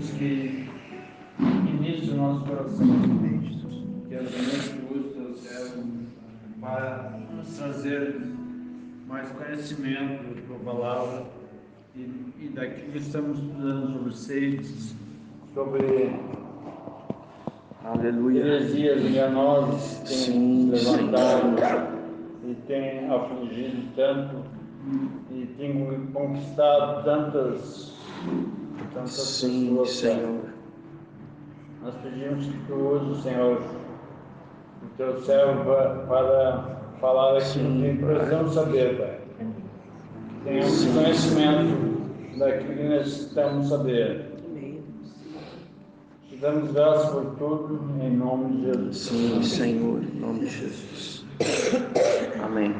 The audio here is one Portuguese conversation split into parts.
que inicie o nosso coração, que as mãos que usa o céu para nos trazer mais conhecimento da palavra e daquilo que estamos estudando sobre seis, sobre heresias enganosas que têm levantado e têm afligido tanto e têm conquistado tantas pessoas, Senhor. Nós pedimos que tu uses, Senhor, o teu servo para falar aquilo que precisamos saber, Pai. Que tenhamos conhecimento daquilo que necessitamos saber. Te damos graças por tudo, em nome de Jesus. Sim, Senhor, em nome de Jesus. Amém.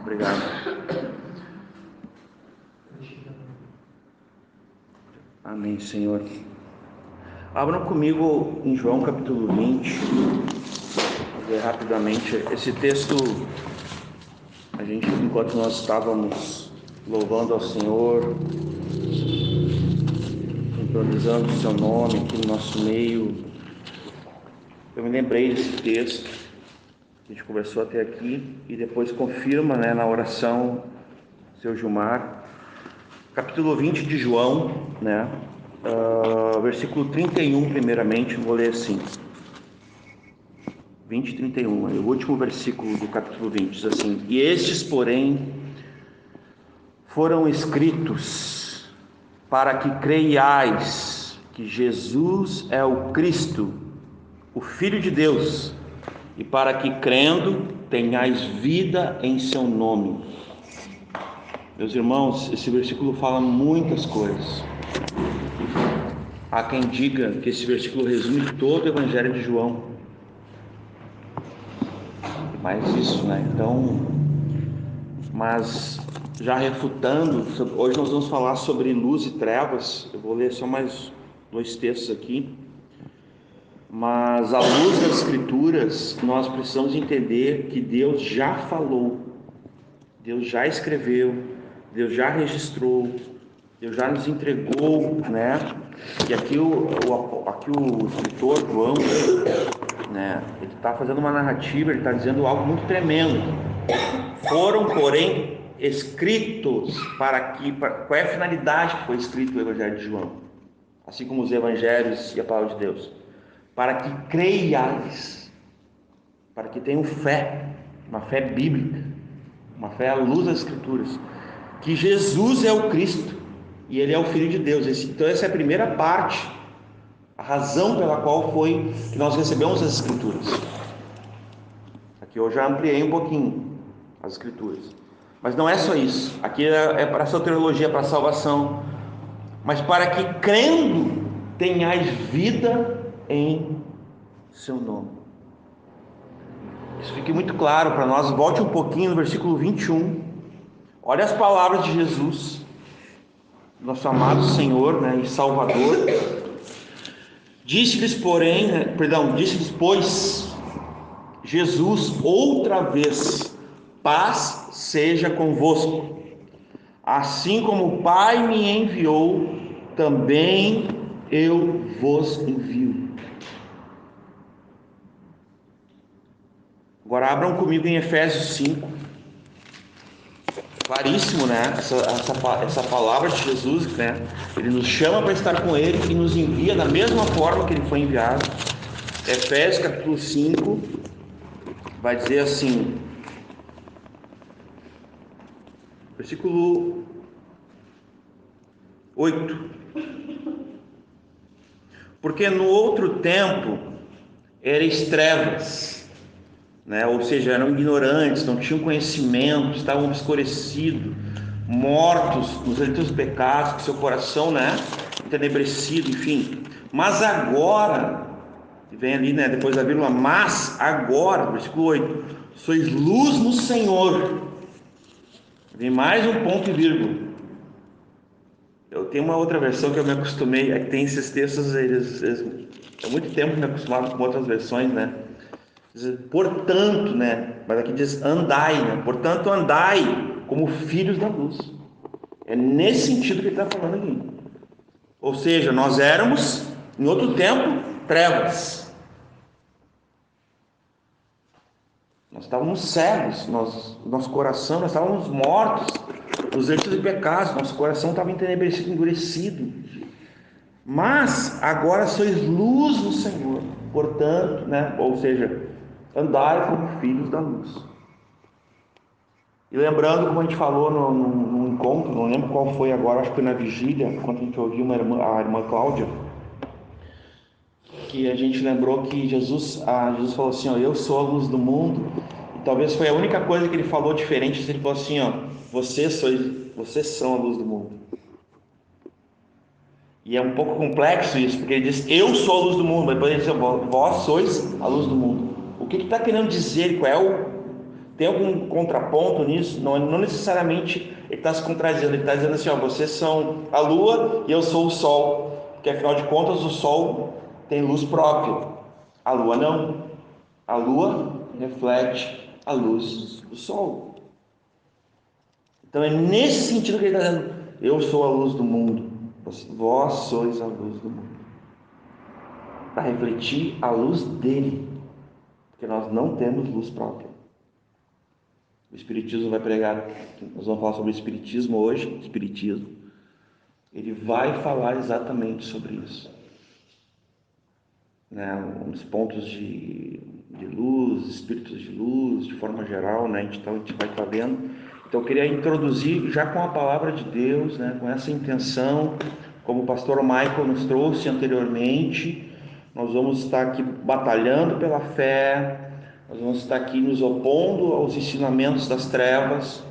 Obrigado. Amém, Senhor. Abram comigo em João capítulo 20. Vou ver rapidamente esse texto. A gente, enquanto nós estávamos louvando ao Senhor, entronizando o seu nome aqui no nosso meio, eu me lembrei desse texto que a gente conversou até aqui e depois confirma, na oração, seu Gilmar. Capítulo 20 de João, versículo 31, primeiramente, vou ler assim. 20 e 31, é o último versículo do capítulo 20, diz assim: E estes, porém, foram escritos para que creiais que Jesus é o Cristo, o Filho de Deus, e para que, crendo, tenhais vida em seu nome. Meus irmãos, esse versículo fala muitas coisas. Há quem diga que esse versículo resume todo o Evangelho de João. Mais isso, Então, mas já refutando, hoje nós vamos falar sobre luz e trevas. Eu vou ler só mais 2 textos aqui. Mas à luz das Escrituras, nós precisamos entender que Deus já falou, Deus já escreveu, Deus já registrou, Deus já nos entregou, E aqui o escritor João, ele está fazendo uma narrativa, ele está dizendo algo muito tremendo. Foram, porém, escritos qual é a finalidade que foi escrito o Evangelho de João? Assim como os Evangelhos e a Palavra de Deus. Para que creiais, para que tenham fé, uma fé bíblica, uma fé à luz das Escrituras, que Jesus é o Cristo e Ele é o Filho de Deus. Então essa é a primeira parte, a razão pela qual foi que nós recebemos as Escrituras. Aqui eu já ampliei um pouquinho as Escrituras, mas não é só isso. Aqui é para a soteriologia, para a salvação, mas para que, crendo, tenhais vida em seu nome. Isso fique muito claro para nós. Volte um pouquinho no versículo 21. Olha as palavras de Jesus, nosso amado Senhor, e Salvador. Disse-lhes, pois, Jesus outra vez: paz seja convosco. Assim como o Pai me enviou, também eu vos envio. Agora abram comigo em Efésios 5. Claríssimo, essa palavra de Jesus, Ele nos chama para estar com Ele e nos envia da mesma forma que Ele foi enviado. Efésios capítulo 5 vai dizer assim, versículo 8: Porque no outro tempo erais trevas, ou seja, eram ignorantes, não tinham conhecimento, estavam obscurecidos, mortos nos delitos e pecados, com seu coração, entenebrecido, enfim. Mas agora, vem ali, depois da vírgula, mas agora, versículo 8, sois luz no Senhor. Vem mais um ponto e vírgula. Eu tenho uma outra versão que eu me acostumei, que tem esses textos, há muito tempo me acostumado com outras versões, Portanto, mas aqui diz andai, Portanto andai como filhos da luz. É nesse sentido que ele está falando aqui. Ou seja, nós éramos, em outro tempo, trevas. Nós estávamos cegos, nosso coração, nós estávamos mortos, nos delitos e pecados, nosso coração estava entenebrecido, endurecido. Mas agora sois luz no Senhor, portanto, ou seja, andai como filhos da luz. E lembrando, como a gente falou no encontro, não lembro qual foi agora, acho que foi na vigília, quando a gente ouviu a irmã Cláudia, que a gente lembrou que Jesus falou assim, ó, eu sou a luz do mundo. E talvez foi a única coisa que ele falou diferente, ele falou assim, ó, vocês são a luz do mundo. E é um pouco complexo isso, porque ele diz, eu sou a luz do mundo, mas depois ele diz, vós sois a luz do mundo. O que está querendo dizer? Tem algum contraponto nisso? Não necessariamente ele está se contradizendo, ele está dizendo assim, ó, vocês são a lua e eu sou o sol, porque afinal de contas o sol tem luz própria, a lua não. A lua reflete a luz do sol. Então é nesse sentido que ele está dizendo, eu sou a luz do mundo, vós sois a luz do mundo, para refletir a luz dele, porque nós não temos luz própria. O Espiritismo vai pregar, nós vamos falar sobre o Espiritismo hoje, ele vai falar exatamente sobre isso, uns pontos de luz, espíritos de luz, de forma geral, então a gente vai estar vendo. Então eu queria introduzir já com a palavra de Deus, com essa intenção, como o pastor Michael nos trouxe anteriormente. Nós vamos estar aqui batalhando pela fé, nós vamos estar aqui nos opondo aos ensinamentos das trevas,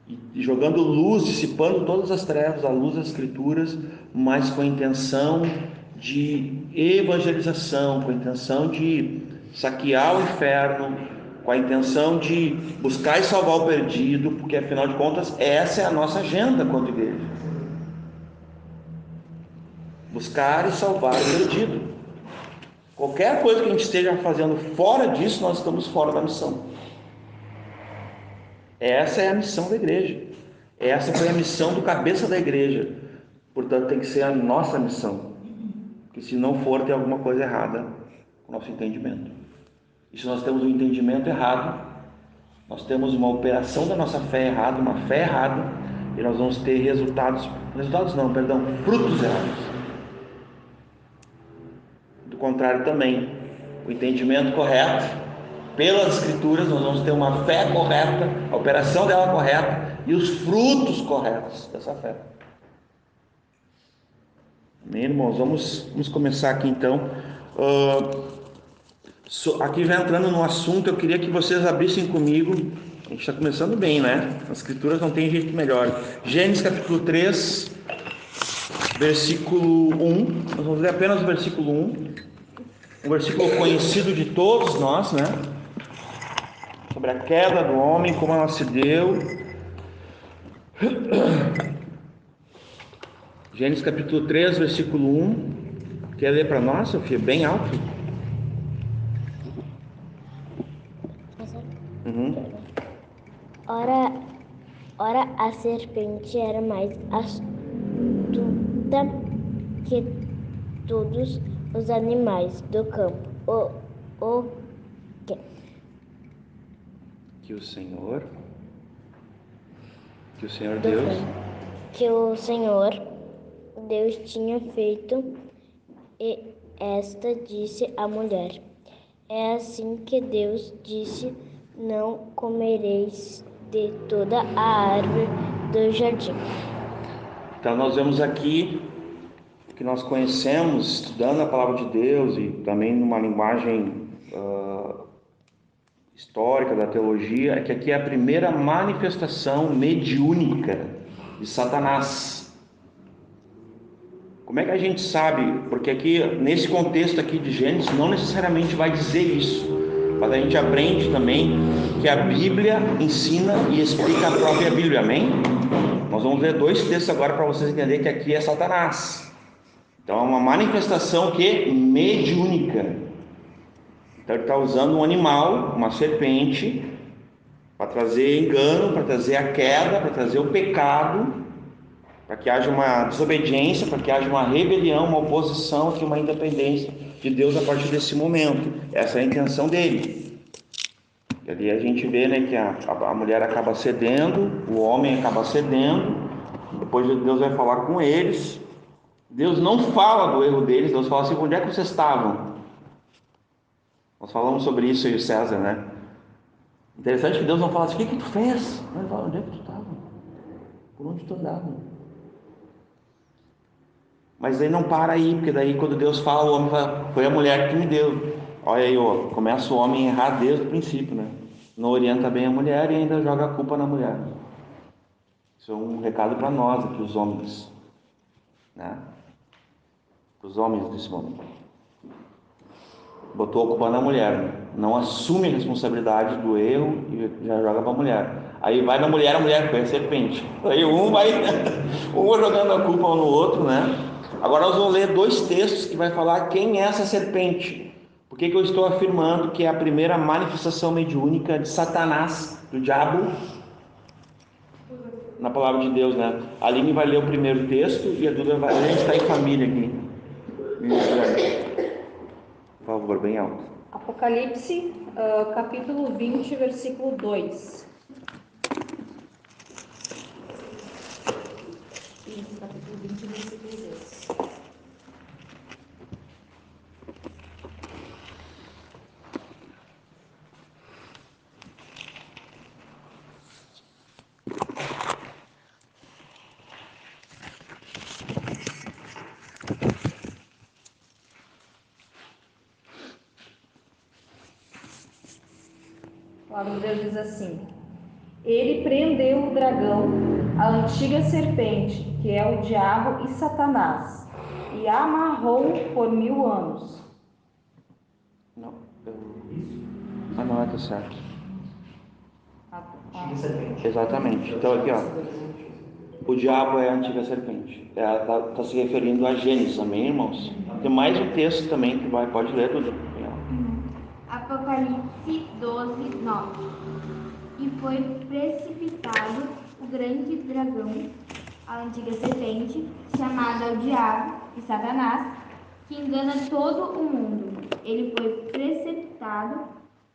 e jogando luz, dissipando todas as trevas, a luz das Escrituras, mas com a intenção de evangelização, com a intenção de saquear o inferno, com a intenção de buscar e salvar o perdido, porque afinal de contas essa é a nossa agenda quanto igreja: buscar e salvar o perdido. Qualquer coisa que a gente esteja fazendo fora disso, nós estamos fora da missão. Essa é a missão da igreja, essa foi a missão do cabeça da igreja, portanto tem que ser a nossa missão, porque se não for, tem alguma coisa errada com o nosso entendimento. E se nós temos um entendimento errado, nós temos uma operação da nossa fé errada, uma fé errada, e nós vamos ter frutos errados. Do contrário também, o entendimento correto, pelas Escrituras, nós vamos ter uma fé correta, a operação dela correta e os frutos corretos dessa fé. Amém, irmãos? Vamos começar aqui então. Aqui já entrando no assunto, eu queria que vocês abrissem comigo. A gente está começando bem, né? As Escrituras não tem jeito melhor. Gênesis capítulo 3, versículo 1. Nós vamos ler apenas o versículo 1. Um versículo conhecido de todos nós, né? Sobre a queda do homem, como ela se deu. Gênesis capítulo 3, versículo 1. Quer ler para nós, Sofia? Bem alto. Ora a serpente era mais astuta que todos os animais do campo. Que o Senhor Deus tinha feito, e esta disse à mulher: é assim que Deus disse: não comereis de toda a árvore do jardim. Então nós vemos aqui que nós conhecemos, estudando a palavra de Deus e também numa linguagem histórica da teologia, é que aqui é a primeira manifestação mediúnica de Satanás. Como é que a gente sabe? Porque aqui, nesse contexto aqui de Gênesis, não necessariamente vai dizer isso, mas a gente aprende também que a Bíblia ensina e explica a própria Bíblia, amém? Nós vamos ler 2 textos agora para vocês entenderem que aqui é Satanás. Então é uma manifestação que mediúnica. Então ele está usando um animal, uma serpente, para trazer engano, para trazer a queda, para trazer o pecado, para que haja uma desobediência, para que haja uma rebelião, uma oposição e uma independência de Deus a partir desse momento. Essa é a intenção dele. E ali a gente vê, né, que a mulher acaba cedendo, o homem acaba cedendo, depois Deus vai falar com eles. Deus não fala do erro deles, Deus fala assim: onde é que vocês estavam? Nós falamos sobre isso, eu e o César, né? Interessante que Deus não fala assim: o que tu fez? Ele fala: onde é que tu estava? Por onde tu andava? Mas aí não para aí, porque daí quando Deus fala, o homem fala: foi a mulher que me deu. Olha aí, ó, começa o homem a errar desde o princípio, né? Não orienta bem a mulher e ainda joga a culpa na mulher. Isso é um recado para nós aqui, os homens, né? Para os homens desse momento. Botou a culpa na mulher, né? Não assume a responsabilidade do erro e já joga para a mulher. Aí vai na mulher, a mulher foi a serpente. Aí um vai jogando a culpa um no outro, né? Agora nós vamos ler 2 textos que vai falar quem é essa serpente. Por que eu estou afirmando que é a primeira manifestação mediúnica de Satanás, do diabo, na palavra de Deus, né? A Aline vai ler o primeiro texto e a Duda vai ler. A gente está em família aqui. Por favor, bem alto. Apocalipse, capítulo 20, versículo 2. Isso, capítulo 20, versículo 2. A palavra de Deus diz assim: ele prendeu o dragão, a antiga serpente, que é o diabo e Satanás, e a amarrou por 1000 anos. Não, não é, tá certo. Exatamente. Então aqui, ó, o diabo é a antiga serpente. Ela está se referindo a Gênesis, amém, irmãos? Tem mais um texto também que pode ler, tudo. Apocalipse 12, 9. E foi precipitado o grande dragão, a antiga serpente, chamada o diabo e Satanás, que engana todo o mundo. Ele foi precipitado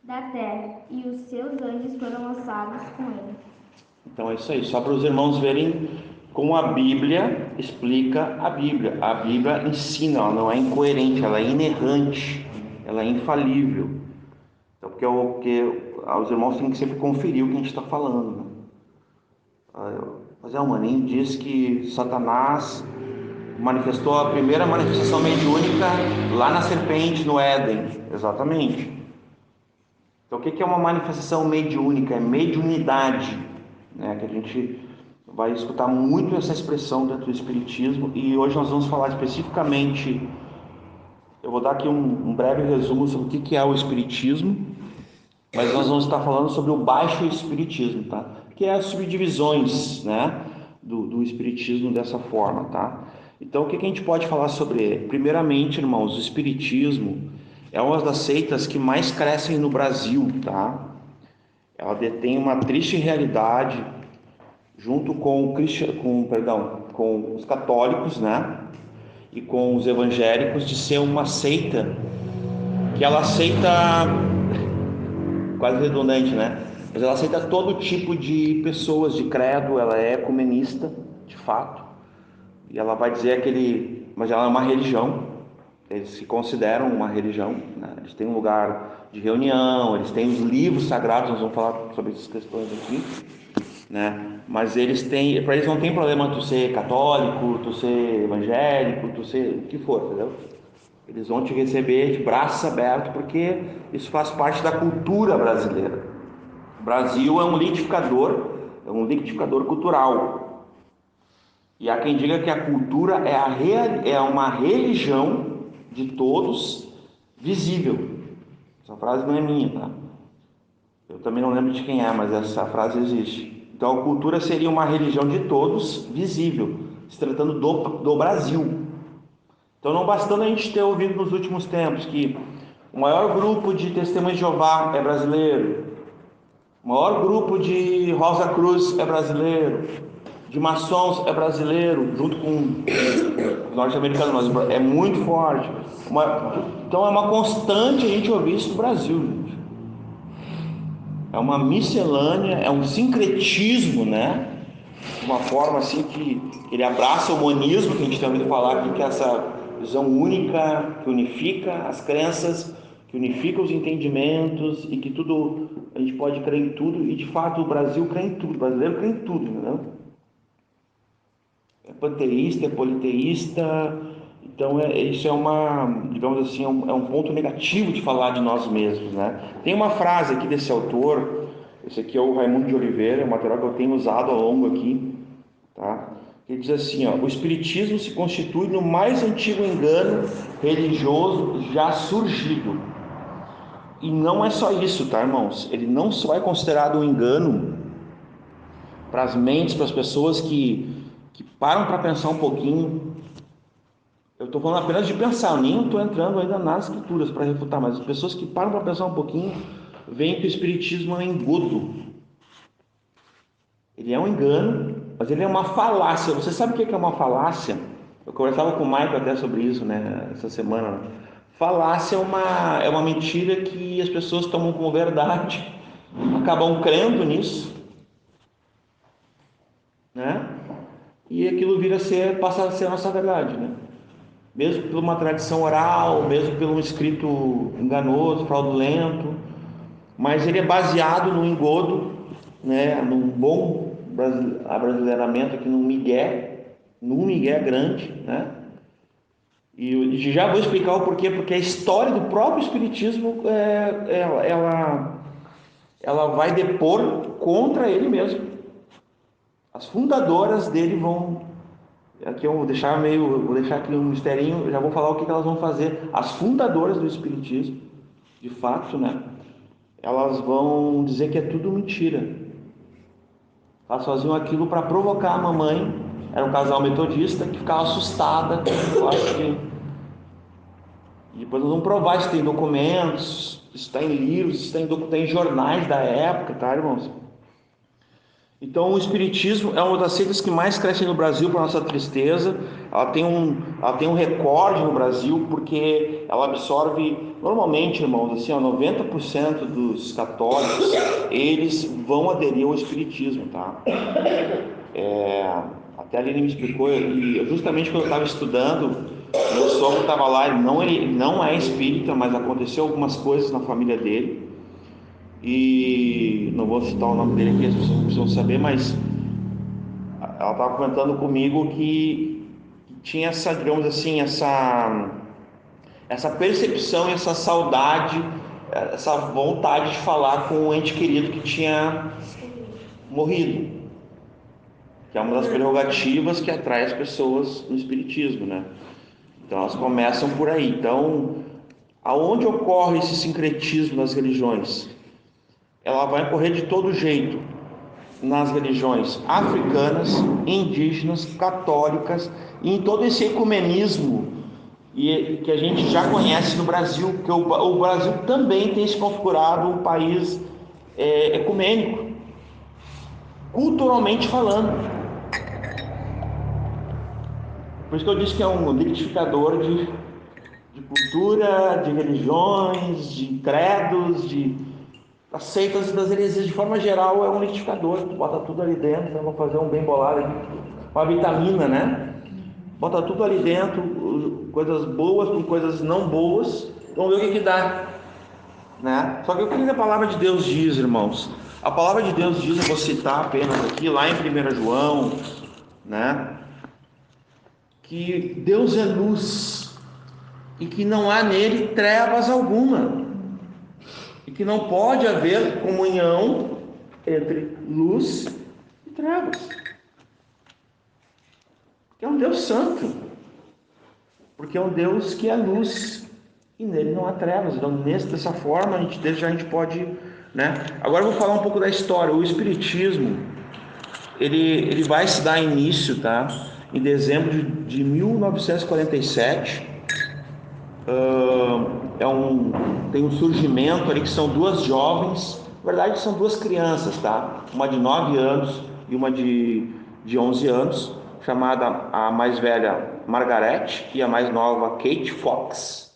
da terra e os seus anjos foram lançados com ele. Então é isso aí, só para os irmãos verem como a Bíblia explica a Bíblia. A Bíblia ensina, ela não é incoerente, ela é inerrante, ela é infalível. Então, porque os irmãos têm que sempre conferir o que a gente está falando, né? Mas o Maninho diz que Satanás manifestou a primeira manifestação mediúnica lá na serpente, no Éden. Exatamente. Então, o que é uma manifestação mediúnica? É mediunidade, né? Que a gente vai escutar muito essa expressão dentro do Espiritismo, e hoje nós vamos falar especificamente. Eu vou dar aqui um breve resumo sobre o que é o Espiritismo, mas nós vamos estar falando sobre o Baixo Espiritismo, tá? Que é as subdivisões, né, do Espiritismo dessa forma, tá? Então, o que a gente pode falar sobre ele? Primeiramente, irmãos, o Espiritismo é uma das seitas que mais crescem no Brasil, tá? Ela detém uma triste realidade junto com os católicos, né? E com os evangélicos, de ser uma seita que ela aceita, quase redundante, né? Mas ela aceita todo tipo de pessoas de credo, ela é ecumenista, de fato, e ela vai dizer mas ela é uma religião, eles se consideram uma religião, né? Eles têm um lugar de reunião, eles têm os livros sagrados, nós vamos falar sobre essas questões aqui, né? Mas para eles não tem problema tu ser católico, tu ser evangélico, tu ser o que for, entendeu? Eles vão te receber de braços abertos, porque isso faz parte da cultura brasileira. O Brasil é um liquidificador cultural. E há quem diga que a cultura é uma religião de todos visível. Essa frase não é minha, tá? Eu também não lembro de quem é, mas essa frase existe. Então a cultura seria uma religião de todos, visível, se tratando do Brasil. Então, não bastando a gente ter ouvido nos últimos tempos que o maior grupo de Testemunhas de Jeová é brasileiro, o maior grupo de Rosa Cruz é brasileiro, de maçons é brasileiro, junto com os norte-americanos, mas é muito forte. Então é uma constante a gente ouvir isso no Brasil, gente. É uma miscelânea, é um sincretismo, né? Uma forma assim que ele abraça o monismo, que a gente tem ouvido falar aqui, que é essa visão única, que unifica as crenças, que unifica os entendimentos e que tudo, a gente pode crer em tudo, e de fato o Brasil crê em tudo, o brasileiro crê em tudo, entendeu? É panteísta, é politeísta, então isso é uma, digamos assim, é um ponto negativo de falar de nós mesmos, né? Tem uma frase aqui desse autor, esse aqui é o Raimundo de Oliveira, é um material que eu tenho usado ao longo aqui, tá? Ele diz assim, ó: o espiritismo se constitui no mais antigo engano religioso já surgido. E não é só isso, tá, irmãos? Ele não só é considerado um engano para as mentes, para as pessoas que param para pensar um pouquinho. Eu estou falando apenas de pensar, eu nem estou entrando ainda nas escrituras para refutar, mas as pessoas que param para pensar um pouquinho veem que o espiritismo é um engodo. Ele é um engano, mas ele é uma falácia. Você sabe o que é uma falácia? Eu conversava com o Michael até sobre isso, né, essa semana. Falácia é uma mentira que as pessoas tomam como verdade, acabam crendo nisso, né? E aquilo passa a ser a nossa verdade, né? Mesmo por uma tradição oral, mesmo pelo escrito enganoso, fraudulento, mas ele é baseado no engodo, né? Num bom abrasileiramento aqui, num migué grande, né? E já vou explicar o porquê, porque a história do próprio espiritismo ela vai depor contra ele mesmo. As fundadoras dele vão, aqui eu vou deixar aqui um misterinho, já vou falar o que elas vão fazer. As fundadoras do espiritismo, de fato, né? Elas vão dizer que é tudo mentira. Elas faziam aquilo para provocar a mamãe. Era um casal metodista que ficava assustada. Eu acho que... E depois nós vamos provar se tem documentos, se está em livros, se está em jornais da época, tá, irmãos? Então o espiritismo é uma das seitas que mais crescem no Brasil, para nossa tristeza. Ela tem um recorde no Brasil, porque ela absorve, normalmente, irmãos, assim, 90% dos católicos, eles vão aderir ao espiritismo, tá? Até a Aline me explicou, e justamente quando eu estava estudando, meu sogro estava lá, ele não é espírita, mas aconteceu algumas coisas na família dele, e não vou citar o nome dele aqui, as pessoas não precisam saber, mas ela estava comentando comigo que tinha essa, digamos assim, essa percepção, essa saudade, essa vontade de falar com um ente querido que tinha morrido, que é uma das prerrogativas que atrai as pessoas no espiritismo, né? Então elas começam por aí. Então, aonde ocorre esse sincretismo nas religiões? Ela vai ocorrer de todo jeito nas religiões africanas, indígenas, católicas, e em todo esse ecumenismo que a gente já conhece no Brasil, que o Brasil também tem se configurado um país ecumênico, culturalmente falando. Por isso que eu disse que é um liquidificador de cultura, de religiões, de credos, das seitas e das heresias. De forma geral, é um liquidificador. Tu bota tudo ali dentro, vamos fazer um bem bolado aqui, uma vitamina, né? Bota tudo ali dentro, coisas boas com coisas não boas, vamos ver o que dá, né? Só que o que a palavra de Deus diz, irmãos? A palavra de Deus diz, eu vou citar apenas aqui, lá em 1 João, né? Que Deus é luz e que não há nele trevas alguma, e que não pode haver comunhão entre luz e trevas. Porque é um Deus santo, porque é um Deus que é luz e nele não há trevas. Então, dessa forma, a gente pode, né? Agora eu vou falar um pouco da história. O espiritismo, ele vai se dar início, tá? Em dezembro de 1947, tem um surgimento ali que são duas jovens, na verdade são duas crianças, tá? Uma de 9 anos e uma de de 11 anos, chamada a mais velha Margaret e a mais nova Kate Fox.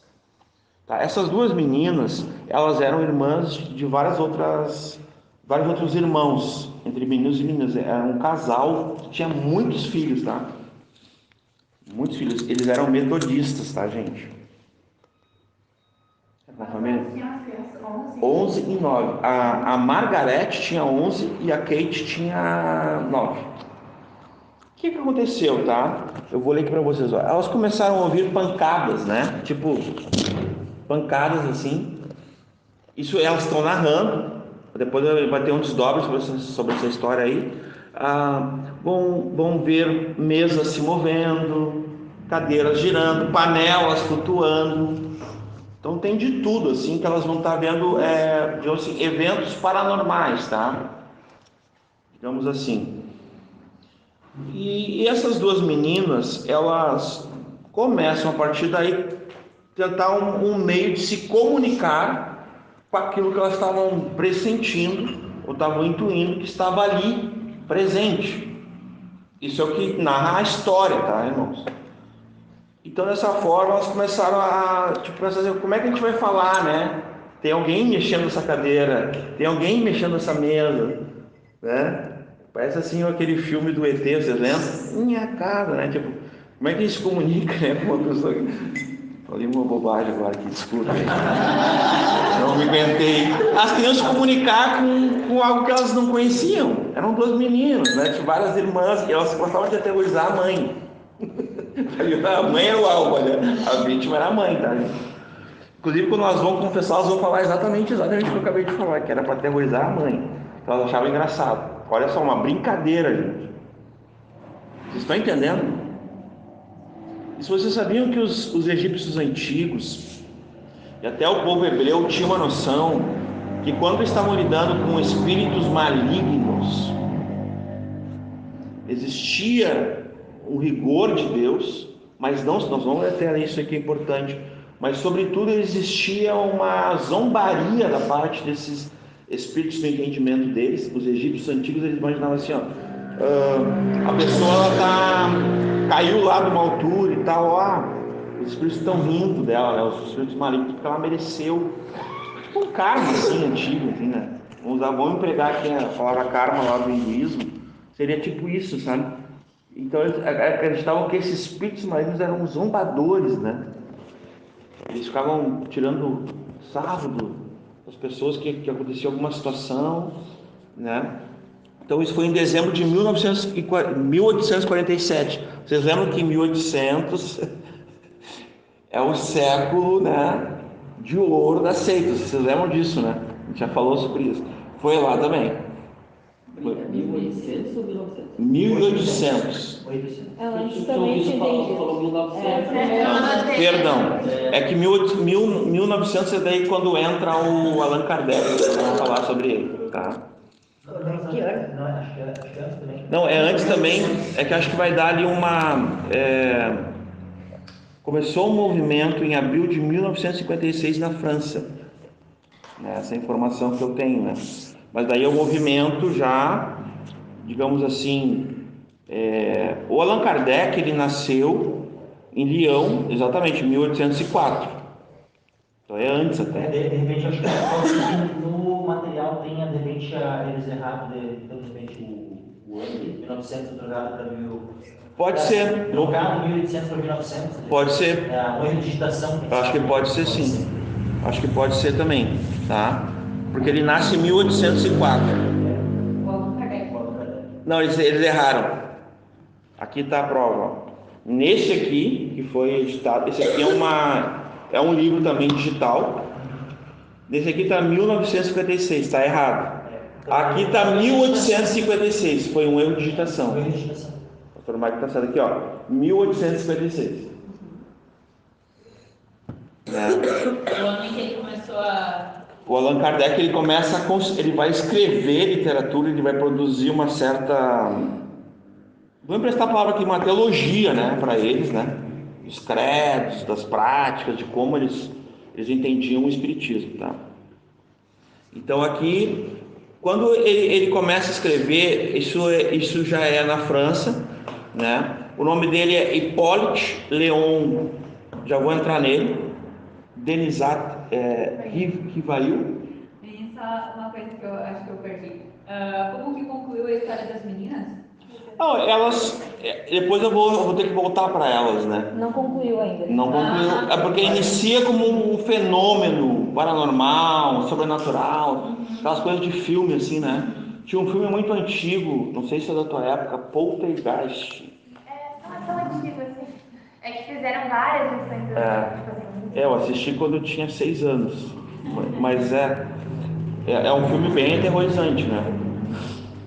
Tá? Essas duas meninas, elas eram irmãs de vários outros irmãos, entre meninos e meninas. Era um casal que tinha muitos filhos, tá? Muitos filhos. Eles eram metodistas, tá, gente? Na família? 11 e 9. A Margaret tinha 11 e a Kate tinha 9. O que aconteceu, tá? Eu vou ler aqui para vocês. Ó. Elas começaram a ouvir pancadas, né? Tipo, pancadas assim. Isso elas estão narrando. Depois vai ter um desdobro sobre essa história aí. Vão ver mesas se movendo, cadeiras girando, panelas flutuando. Então tem de tudo, assim, que elas vão estar vendo, digamos assim, eventos paranormais, tá? Digamos assim. E essas duas meninas, elas começam a partir daí tentar um meio de se comunicar com aquilo que elas estavam pressentindo ou estavam intuindo que estava ali presente. Isso é o que narra a história, tá, irmãos? Então, dessa forma, elas começaram a pensar assim, como é que a gente vai falar, né? Tem alguém mexendo nessa cadeira, tem alguém mexendo nessa mesa, né? Parece assim aquele filme do ET, vocês lembram? Minha casa, né? Tipo, como é que a gente se comunica, né, com uma pessoa? Falei uma bobagem agora aqui, desculpa. Não me aguentei. Elas queriam se comunicar com algo que elas não conheciam. Eram duas meninas, né? Tinha várias irmãs e elas gostavam de aterrorizar a mãe. A mãe era o alvo, né? A vítima era a mãe, tá? Inclusive, quando elas vão confessar, elas vão falar exatamente o que eu acabei de falar, que era para aterrorizar a mãe. Então, elas achavam engraçado. Olha só, uma brincadeira, gente. Vocês estão entendendo? E se vocês sabiam que os egípcios antigos e até o povo hebreu tinham uma noção que quando estavam lidando com espíritos malignos, existia um rigor de Deus, mas não, nós vamos até isso aqui é importante, mas sobretudo existia uma zombaria da parte desses espíritos no entendimento deles. Os egípcios antigos, eles imaginavam assim, ó, a pessoa caiu lá de uma altura e tal, ó, os espíritos estão rindo dela, né, os espíritos malignos, porque ela mereceu, tipo um karma assim, antigo, assim, né? Vamos empregar aqui a palavra karma lá do hinduísmo, seria tipo isso, sabe? Então eles acreditavam que esses espíritos malignos eram zombadores, né? Eles ficavam tirando sarro das pessoas que acontecia alguma situação, né? Então isso foi em dezembro de 1847. Vocês lembram que 1800 é o século, né, de ouro das seitas? Vocês lembram disso, né? A gente já falou sobre isso. Foi lá também. 1800 ou 1900? 1800. Antes também tinha falou 1900. Perdão. É que 1900 é daí quando entra o Allan Kardec. Vamos falar sobre ele, tá? Acho que é antes também. Não, é antes também. É que acho que vai dar ali uma... Começou um movimento em abril de 1956 na França. Essa informação que eu tenho, né? Mas daí é o movimento já, digamos assim, o Allan Kardec, ele nasceu em Lyon, exatamente, em 1804. Então é antes até. De repente, acho que no material tenha, de repente, eles errados, então, de repente, o ano de 1900 trocado para 1000. Pode ser. Trocado 1800 para 1900. Pode ser. Uma digitação. Acho que pode ser sim. Acho que pode ser também, tá? Porque ele nasce em 1804. O Allan Kardec. Não, eles erraram. Aqui está a prova. Nesse aqui, que foi editado, esse aqui é um livro também digital. Nesse aqui está 1956, está errado. Aqui está 1856, foi um erro de digitação. O pastor Mike está certo aqui, ó, 1856. O ano em que ele começou a... O Allan Kardec, ele vai escrever literatura, ele vai produzir uma certa... Vou emprestar a palavra aqui, uma teologia, né, para eles, né? Dos credos, das práticas, de como eles entendiam o espiritismo, tá? Então aqui, Quando ele começa a escrever, isso já é na França, né? O nome dele é Hippolyte Léon, já vou entrar nele, Denisat Rivail. E só uma coisa que eu acho que eu perdi. Como que concluiu a história das meninas? Não, depois eu vou ter que voltar para elas, né? Não concluiu ainda. Não concluiu, é porque inicia como um fenômeno paranormal, sobrenatural, aquelas coisas de filme assim, né? Tinha um filme muito antigo, não sei se é da tua época, Poltergeist. Não é tão antigo assim. É que fizeram várias versões. Eu assisti quando eu tinha 6 anos, mas é um filme bem aterrorizante, né?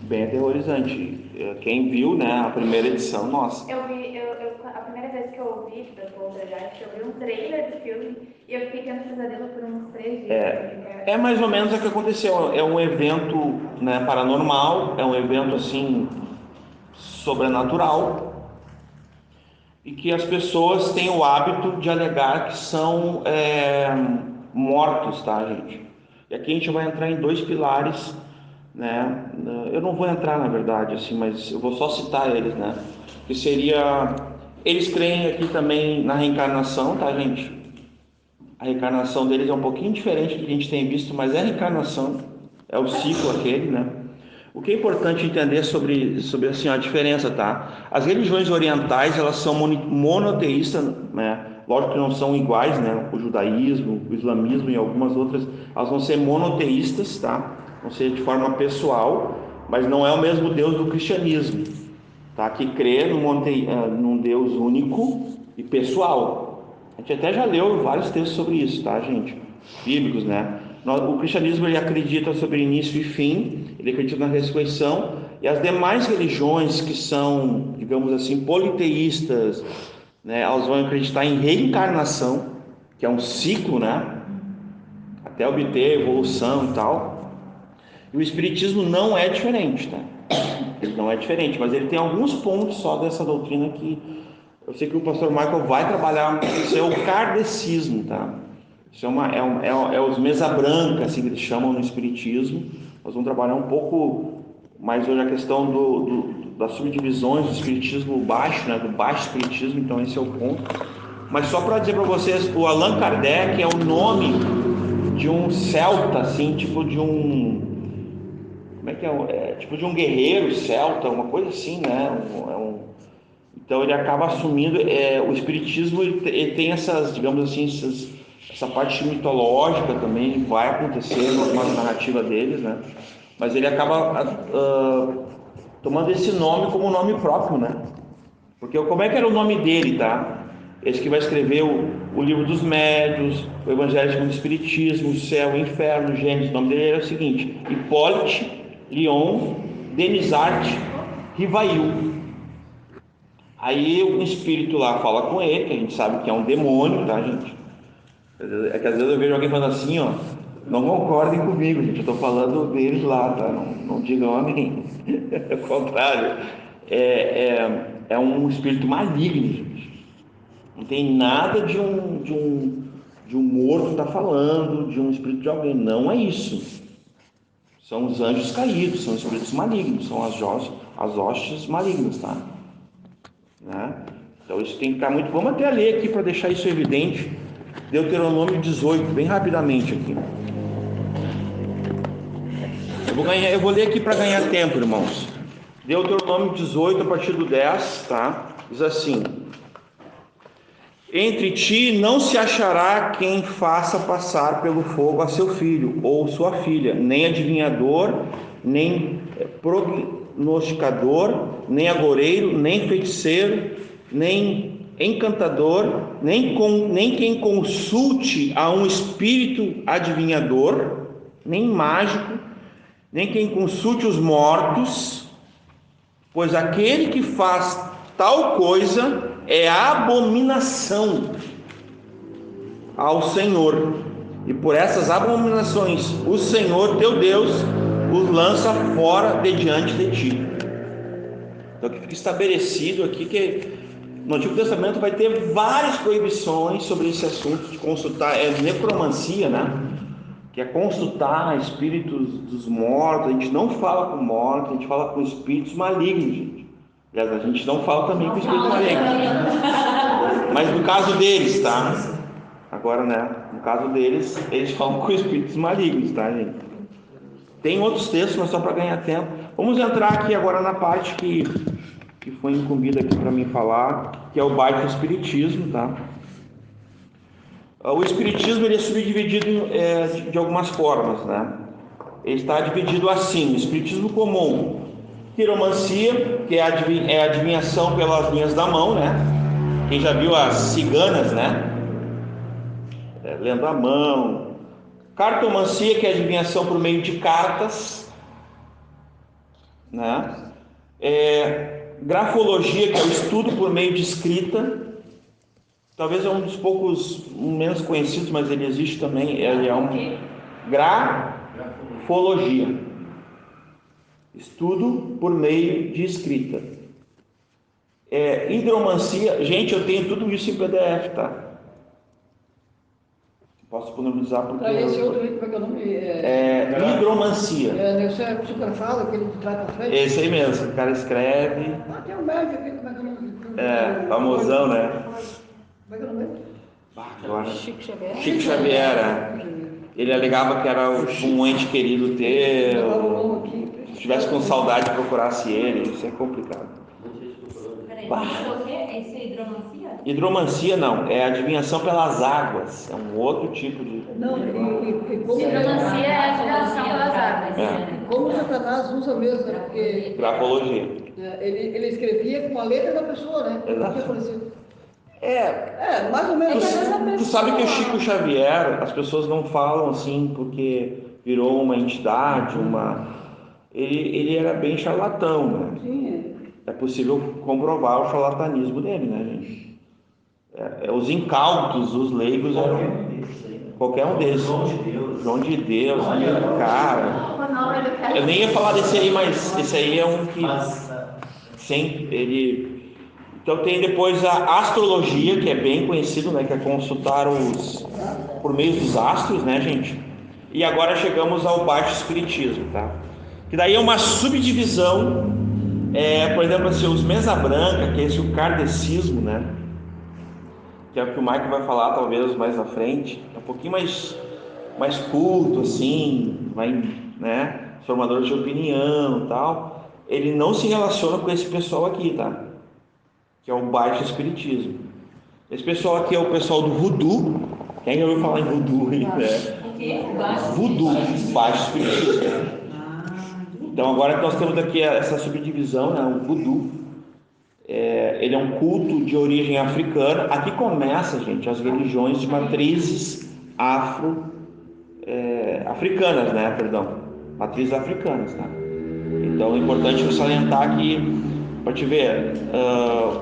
Bem aterrorizante. Quem viu, né, a primeira edição, nossa. A primeira vez que eu ouvi da Poltergeist, eu vi um trailer do filme e eu fiquei tendo pesadelo por uns 3 dias. É mais ou menos o que aconteceu. É um evento, né, paranormal, é um evento assim sobrenatural, e que as pessoas têm o hábito de alegar que são mortos, tá, gente? E aqui a gente vai entrar em 2 pilares, né? Eu não vou entrar, na verdade, assim, mas eu vou só citar eles, né? Que seria, eles creem aqui também na reencarnação, tá, gente? A reencarnação deles é um pouquinho diferente do que a gente tem visto, mas é reencarnação, é o ciclo aquele, né? O que é importante entender sobre assim, a diferença, tá? As religiões orientais, elas são monoteístas, né? Lógico que não são iguais, né? O judaísmo, o islamismo e algumas outras, elas vão ser monoteístas, tá? Vão ser de forma pessoal, mas não é o mesmo Deus do cristianismo, tá? Que crê num Deus único e pessoal. A gente até já leu vários textos sobre isso, tá, gente? Bíblicos, né? O cristianismo, ele acredita sobre início e fim, ele acredita na ressurreição, e as demais religiões que são, digamos assim, politeístas, né, elas vão acreditar em reencarnação, que é um ciclo, né, até obter evolução e tal. E o espiritismo não é diferente, tá? Ele não é diferente, mas ele tem alguns pontos só dessa doutrina que eu sei que o pastor Michael vai trabalhar. Isso é o kardecismo, tá? Isso é os mesa branca, assim que eles chamam no espiritismo. Nós vamos trabalhar um pouco mais hoje a questão das subdivisões do espiritismo baixo, né? Do baixo espiritismo, então esse é o ponto. Mas só para dizer para vocês, o Allan Kardec é o nome de um celta, assim, tipo de um... Como é que é? Tipo de um guerreiro celta, uma coisa assim, né? Então ele acaba assumindo... o espiritismo, ele tem essas, digamos assim, essa parte mitológica também vai acontecer na narrativa deles, né? Mas ele acaba tomando esse nome como nome próprio, né? Porque como é que era o nome dele, tá? Esse que vai escrever o livro dos médiuns, o Evangelho segundo o Espiritismo, o Céu, o Inferno, o Gênesis. O nome dele era o seguinte: Hippolyte Léon Denisart Rivail. Aí um espírito lá fala com ele, que a gente sabe que é um demônio, tá, gente? É que às vezes eu vejo alguém falando assim, ó, não concordem comigo, gente, eu estou falando deles lá, tá? Não digam amém. É o contrário. É um espírito maligno, gente. Não tem nada de um morto estar falando, de um espírito de alguém. Não é isso. São os anjos caídos, são espíritos malignos, são as hostes malignas, tá? Né? Então isso tem que ficar muito... Vamos até ler aqui para deixar isso evidente. Deuteronômio 18, bem rapidamente aqui. Eu vou ler aqui para ganhar tempo, irmãos. Deuteronômio 18, a partir do 10, tá? Diz assim: entre ti não se achará quem faça passar pelo fogo a seu filho ou sua filha, nem adivinhador, nem prognosticador, nem agoureiro, nem feiticeiro, nem encantador, nem quem consulte a um espírito adivinhador, nem mágico, nem quem consulte os mortos, pois aquele que faz tal coisa é abominação ao Senhor, e por essas abominações o Senhor teu Deus os lança fora de diante de ti. Então que fica estabelecido aqui que no Antigo Testamento vai ter várias proibições sobre esse assunto de consultar, necromancia, né? que é consultar espíritos dos mortos. A gente não fala com mortos, a gente fala com espíritos malignos, gente. Aliás, a gente não fala também com espíritos malignos. Mas no caso deles, tá? Agora, né? No caso deles, eles falam com espíritos malignos, tá, gente? Tem outros textos, mas só para ganhar tempo. Vamos entrar aqui agora na parte que foi incumbida aqui para mim falar, que é o baixo espiritismo, tá? O espiritismo ele é subdividido de algumas formas, né? Ele está dividido assim: o espiritismo comum, quiromancia, que é a adivinhação pelas linhas da mão, né? Quem já viu as ciganas, né? Lendo a mão. Cartomancia, que é a adivinhação por meio de cartas, né? Grafologia, que é o estudo por meio de escrita. Talvez é um dos poucos menos conhecidos, mas ele existe também. Ele é uma grafologia, estudo por meio de escrita. Hidromancia, gente, eu tenho tudo isso em PDF, tá? Posso disponibilizar porque... Esse outro aí, como é que é o nome? Hidromancia. Esse é psicografado, aquele de trás para frente? Esse aí mesmo, o cara escreve. Tem um médico aqui, como é que é o nome? Famosão, né? Como é que é o nome? Agora, Chico Xavier. Chico Xavier. Ele alegava que era um ente querido teu. Se tivesse com saudade, procurasse ele. Isso é complicado. Peraí, o que é esse hidromancia? Hidromancia não, é adivinhação pelas águas. É um outro tipo de... Não, e como... Hidromancia é a adivinhação pelas águas. Como Satanás usa mesmo, né? Porque Grafologia. ele escrevia com a letra da pessoa, né? Exato. Mais ou menos. Tu sabe que o Chico Xavier, as pessoas não falam assim porque virou uma entidade, ele era bem charlatão, né? Sim. É possível comprovar o charlatanismo dele, né, gente? Os incautos, os leigos eram qualquer um deles. João de Deus, cara. Eu nem ia falar desse aí, mas esse aí é um que sempre ele... Então tem depois a astrologia, que é bem conhecido, né, que é consultar por meio dos astros, né, gente? E agora chegamos ao baixo espiritismo, tá? Que daí é uma subdivisão, por exemplo, assim, os mesa branca, que é esse o kardecismo, né? Que é o que o Michael vai falar talvez mais na frente, é um pouquinho mais culto, assim, né? Formador de opinião e tal. Ele não se relaciona com esse pessoal aqui, tá? Que é o baixo espiritismo. Esse pessoal aqui é o pessoal do voodoo. Quem já ouviu falar em voodoo aí, né? O quê? Voodoo, baixo espiritismo. Então agora nós temos aqui essa subdivisão, né? O voodoo. Ele é um culto de origem africana. Aqui começa, gente, as religiões de matrizes africanas, né? Matrizes africanas, tá? Então é importante salientar que, para te ver,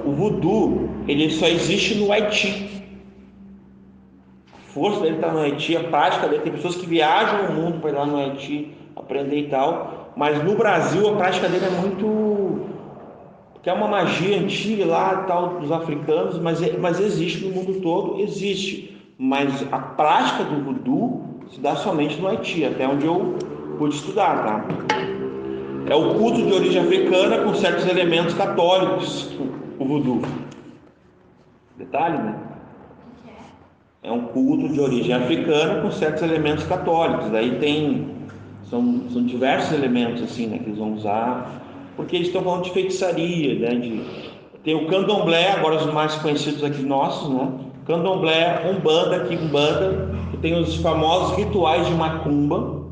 o voodoo, ele só existe no Haiti. A força dele está no Haiti, a prática dele, tem pessoas que viajam o mundo para ir lá no Haiti aprender e tal, mas no Brasil a prática dele é muito... que é uma magia antiga lá, tal, dos africanos, mas existe no mundo todo, existe, mas a prática do voodoo se dá somente no Haiti, até onde eu pude estudar, tá? É o culto de origem africana com certos elementos católicos, o voodoo. Detalhe, né? É um culto de origem africana com certos elementos católicos. Daí são diversos elementos assim, né, que eles vão usar, porque eles estão falando de feitiçaria, né? Tem o candomblé, agora os mais conhecidos aqui nossos, né? Candomblé, Umbanda, Quimbanda, que tem os famosos rituais de macumba,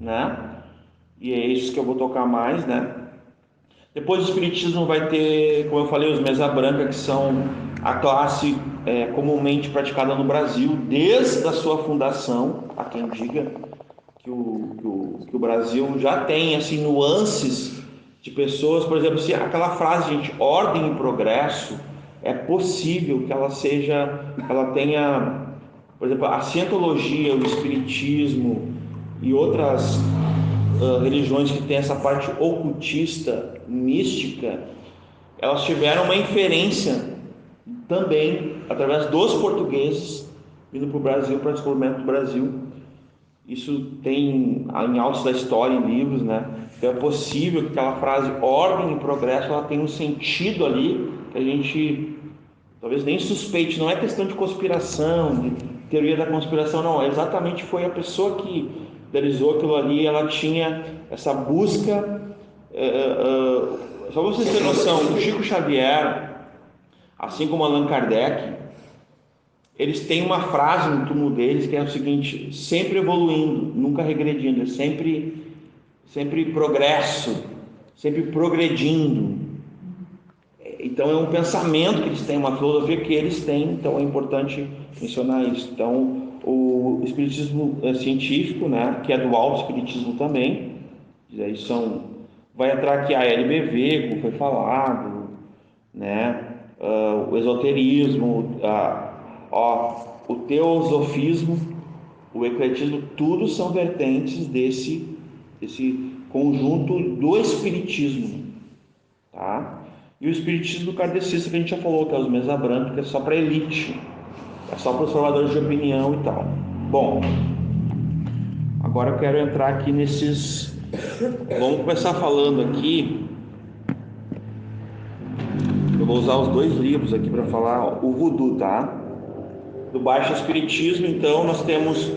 né? E é isso que eu vou tocar mais, né? Depois o espiritismo vai ter, como eu falei, os mesa branca, que são a classe comumente praticada no Brasil desde a sua fundação. Há quem diga que o Brasil já tem assim nuances de pessoas, por exemplo, se aquela frase, gente, ordem e progresso, é possível que ela tenha, por exemplo, a cientologia, o espiritismo e outras religiões que têm essa parte ocultista, mística, elas tiveram uma inferência também através dos portugueses vindo para o Brasil, para o descobrimento do Brasil, Isso tem em Autos da História, em livros, né? Então é possível que aquela frase ordem e progresso ela tenha um sentido ali que a gente talvez nem suspeite. Não é questão de conspiração, de teoria da conspiração, não. Exatamente foi a pessoa que idealizou aquilo ali, ela tinha essa busca. Só para vocês terem noção, o Chico Xavier, assim como Allan Kardec, eles têm uma frase no túmulo deles que é o seguinte: sempre evoluindo, nunca regredindo, sempre progresso, sempre progredindo. Então é um pensamento que eles têm, uma filosofia que eles têm, então é importante mencionar isso. Então o espiritismo científico, né, que é do alto espiritismo também, aí vai entrar aqui a LBV, como foi falado, né, o esoterismo, o teosofismo, o ecletismo, tudo são vertentes desse conjunto do espiritismo, tá? E o espiritismo kardecista que a gente já falou, que é os mesa branca, que é só para elite, é só para os formadores de opinião e tal. Bom, agora eu quero entrar aqui nesses. Vamos começar falando aqui. Eu vou usar os 2 livros aqui para falar o voodoo, tá? Do Baixo Espiritismo, então, nós temos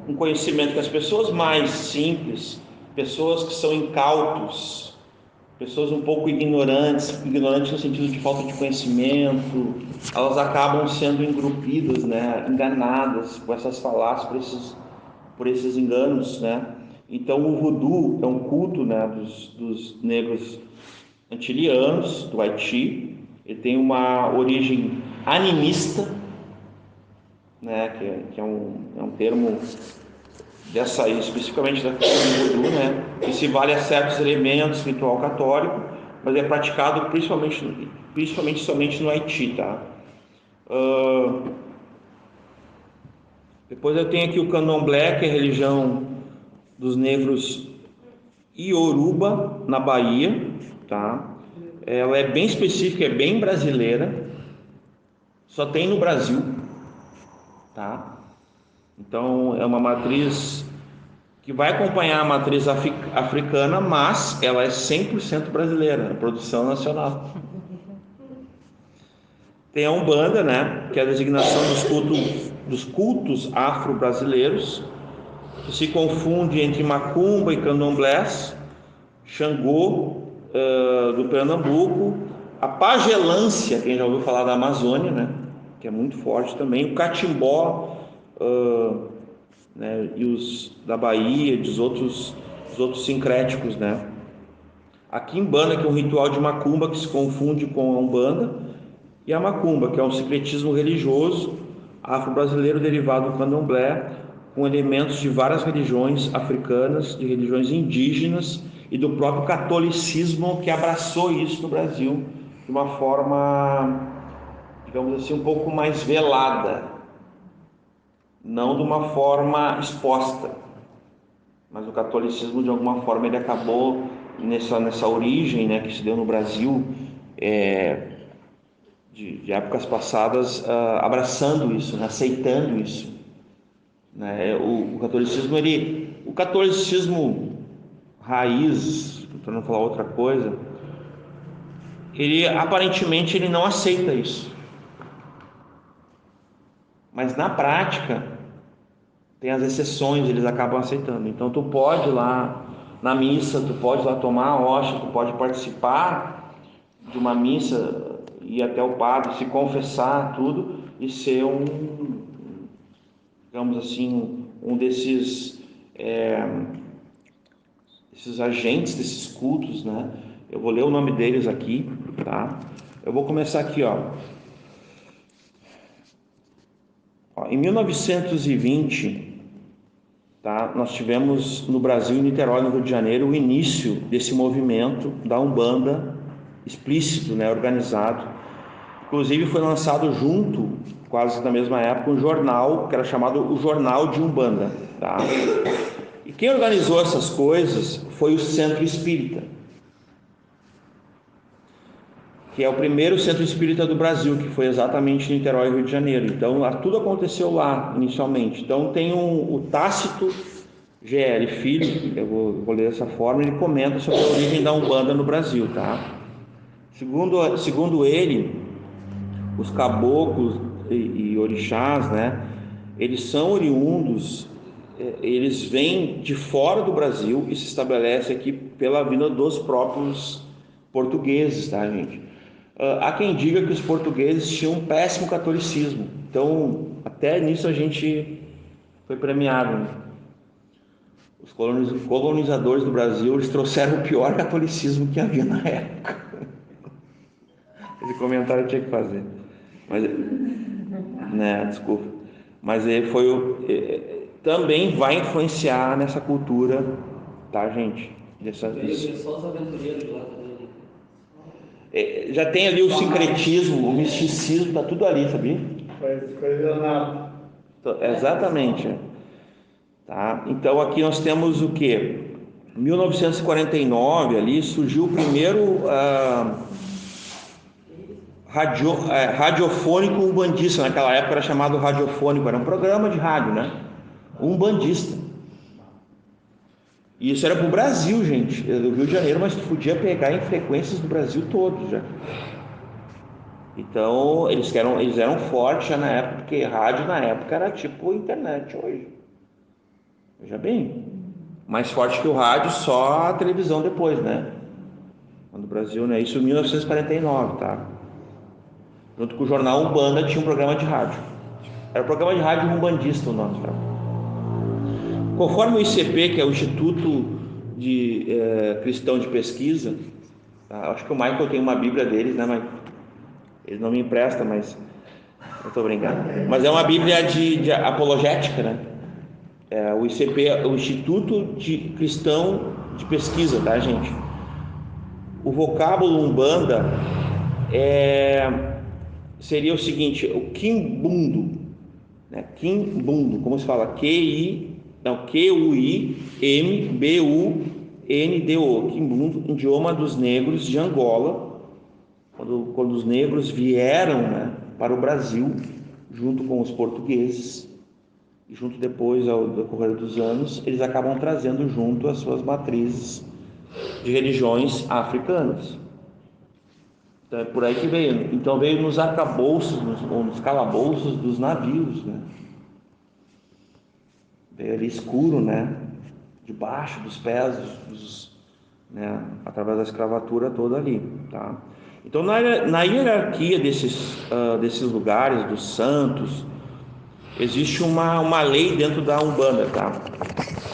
um conhecimento que as pessoas mais simples, pessoas que são incautos, pessoas um pouco ignorantes no sentido de falta de conhecimento, elas acabam sendo engrupidas, né, enganadas com essas falácias, por esses enganos, né? Então o voodoo é um culto, né, dos negros antilianos do Haiti. Ele tem uma origem animista, né, que é um termo especificamente da questão do voodoo, né, que se vale a certos elementos do ritual católico, mas é praticado principalmente somente no Haiti, tá? Depois eu tenho aqui o candomblé, que é a religião dos negros Ioruba, na Bahia, tá? Ela é bem específica, é bem brasileira, só tem no Brasil, tá? Então é uma matriz que vai acompanhar a matriz africana, mas ela é 100% brasileira, produção nacional. Tem a Umbanda, né, que é a designação dos cultos afro-brasileiros, que se confunde entre macumba e candomblés, Xangô do Pernambuco, a pagelância, quem já ouviu falar da Amazônia, né, que é muito forte também, o catimbó, né, e os da Bahia, dos outros sincréticos, né. A quimbanda, que é um ritual de macumba que se confunde com a Umbanda, e a macumba, que é um sincretismo religioso afro-brasileiro derivado do candomblé, com elementos de várias religiões africanas, de religiões indígenas e do próprio catolicismo, que abraçou isso no Brasil de uma forma, digamos assim, um pouco mais velada, não de uma forma exposta, mas o catolicismo, de alguma forma, ele acabou nessa origem, né, que se deu no Brasil, de épocas passadas, abraçando isso, né, aceitando isso, né. O catolicismo raiz, para não falar outra coisa, ele aparentemente ele não aceita isso, mas na prática tem as exceções, eles acabam aceitando. Então tu pode ir lá na missa, tu pode ir lá tomar a hóstia, tu pode participar de uma missa, ir até o padre, se confessar, tudo, e ser digamos assim, um desses agentes desses cultos, né? Eu vou ler o nome deles aqui, tá? Eu vou começar aqui, ó. Em 1920, tá? Nós tivemos no Brasil, em Niterói, no Rio de Janeiro, o início desse movimento da Umbanda explícito, né? Organizado. Inclusive foi lançado junto, quase na mesma época, um jornal que era chamado o Jornal de Umbanda, tá? E quem organizou essas coisas foi o Centro Espírita. que é o primeiro centro espírita do Brasil, que foi exatamente em Niterói, Rio de Janeiro. Então, tudo aconteceu lá, inicialmente. Então, tem o Tácito GL Filho, eu vou ler dessa forma, ele comenta sobre a origem da Umbanda no Brasil, tá? Segundo ele, os caboclos e orixás, né, eles são oriundos, eles vêm de fora do Brasil e se estabelecem aqui pela vinda dos próprios portugueses, tá, gente? Há quem diga que os portugueses tinham um péssimo catolicismo, então até nisso a gente foi premiado, né? Os colonizadores do Brasil, eles trouxeram o pior catolicismo que havia na época. Esse comentário eu tinha que fazer, mas, né, desculpa, mas também vai influenciar nessa cultura, tá, gente? Só os aventureiros de lá também. Já tem ali o sincretismo, o misticismo, tá tudo ali, sabia? Coisa Exatamente. Tá? Então aqui nós temos o que? 1949 ali surgiu o primeiro radiofônico umbandista. Naquela época era chamado radiofônico, era um programa de rádio, né? Umbandista. E isso era para o Brasil, gente, do Rio de Janeiro, mas tu podia pegar em frequências do Brasil todo já. Então eles eram fortes já na época, porque rádio na época era tipo internet hoje. Veja bem, mais forte que o rádio, só a televisão depois, né? No Brasil, né? Isso em 1949, tá? Junto com o jornal Umbanda tinha um programa de rádio. Era o programa de rádio umbandista o nome, tá? Conforme o ICP, que é o Instituto Cristão de Pesquisa, tá? Acho que o Michael tem uma Bíblia deles, né, Michael? Ele não me empresta, mas eu tô brincando. Mas é uma Bíblia de apologética, né? O ICP é o Instituto Cristão de Pesquisa, tá, gente? O vocábulo Umbanda seria o seguinte: o Quimbundo, né? Quimbundo, como se fala? Q-U-I-M-B-U-N-D-O, Quimbundo, idioma dos negros de Angola, quando os negros vieram, né, para o Brasil, junto com os portugueses, e junto depois, ao decorrer dos anos, eles acabam trazendo junto as suas matrizes de religiões africanas. Então é por aí que veio. Então veio nos arcabouços, nos calabouços dos navios, né? Veio ali escuro, né? Debaixo dos pés, né? Através da escravatura toda ali, tá? Então na hierarquia desses lugares, dos santos, existe uma lei dentro da Umbanda, tá?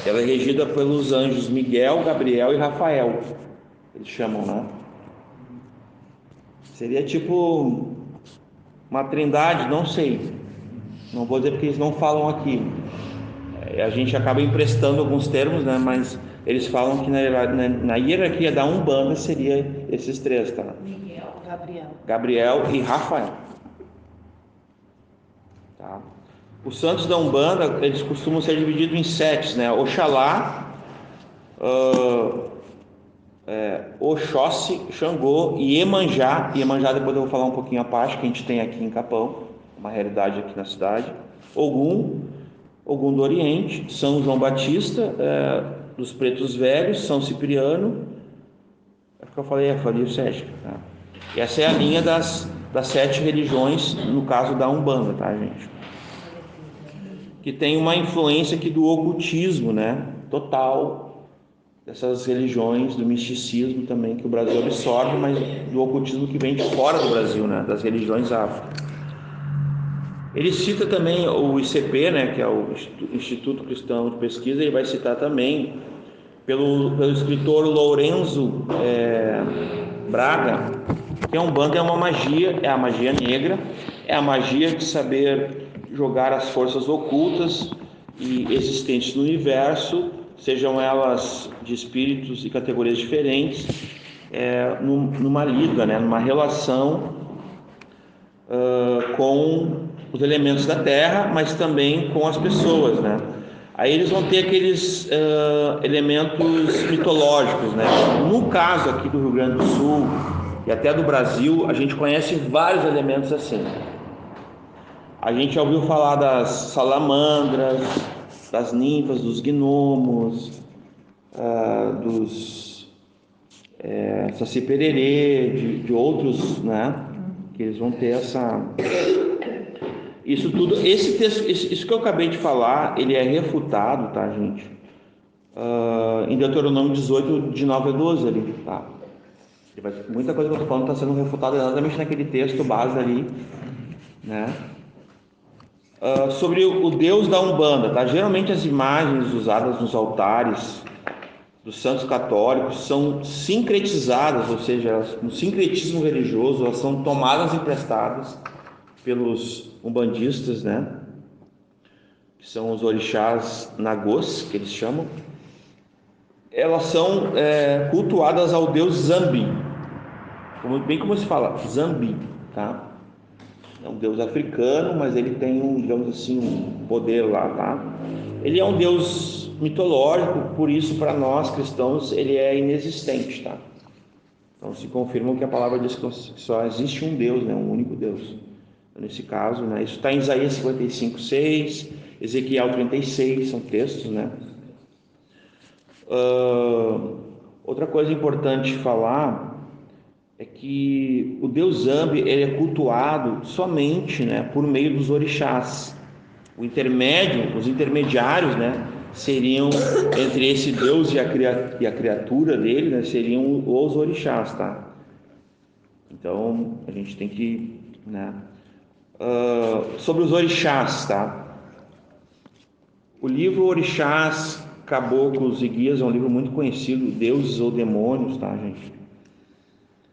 Ela é regida pelos anjos Miguel, Gabriel e Rafael. Eles chamam, né? Seria tipo uma trindade, não sei. Não vou dizer porque eles não falam aqui. A gente acaba emprestando alguns termos, né? Mas eles falam que na hierarquia da Umbanda seria esses três, tá? Miguel, Gabriel e Rafael. Tá? Os santos da Umbanda, eles costumam ser divididos em sete, né? Oxalá, Oxóssi, Xangô e Iemanjá. Iemanjá depois eu vou falar um pouquinho a parte que a gente tem aqui em Capão, uma realidade aqui na cidade. Ogum do Oriente, São João Batista, dos Pretos Velhos, São Cipriano. É porque eu falei o sete, tá? E essa é a linha das 7 religiões, no caso da Umbanda, tá, gente? Que tem uma influência aqui do ocultismo, né? Total, dessas religiões, do misticismo também, que o Brasil absorve, mas do ocultismo que vem de fora do Brasil, né? Das religiões afro. Ele cita também o ICP, né? Que é o Instituto Cristão de Pesquisa. Ele vai citar também pelo escritor Lourenço Braga, que a Umbanda é uma magia, é a magia negra, é a magia de saber jogar as forças ocultas e existentes no universo, sejam elas de espíritos e categorias diferentes, numa liga, né, numa relação com os elementos da Terra, mas também com as pessoas, né? Aí eles vão ter aqueles elementos mitológicos, né? No caso aqui do Rio Grande do Sul, e até do Brasil, a gente conhece vários elementos assim. A gente já ouviu falar das salamandras, das ninfas, dos gnomos, dos Saci Pererê, de outros, né? Que eles vão ter essa... Isso tudo, esse texto, isso que eu acabei de falar, ele é refutado, tá, gente? Em Deuteronômio 18, de 9 a 12 ali, tá? Muita coisa que eu estou falando está sendo refutada exatamente naquele texto base ali, né? Sobre o Deus da Umbanda, tá? Geralmente as imagens usadas nos altares dos santos católicos são sincretizadas, ou seja, no sincretismo religioso, elas são tomadas emprestadas pelos umbandistas, né? Que são os orixás nagôs, que eles chamam. Elas são cultuadas ao deus Zambi, bem como se fala, Zambi, tá? É um deus africano, mas ele tem digamos assim, um poder lá, tá? Ele é um deus mitológico, por isso para nós cristãos ele é inexistente, tá? Então se confirma que a palavra diz que só existe um Deus, né? Um único Deus. Nesse caso, né? Isso está em Isaías 55:6, Ezequiel 36, são textos, né? Outra coisa importante falar é que o deus Zambi ele é cultuado somente, né, por meio dos orixás. Os intermediários, né, seriam entre esse deus e a criatura dele, né, seriam os orixás, tá? Então a gente tem que, né, sobre os orixás, tá? O livro Orixás, Caboclos e Guias é um livro muito conhecido, Deuses ou Demônios, tá, gente?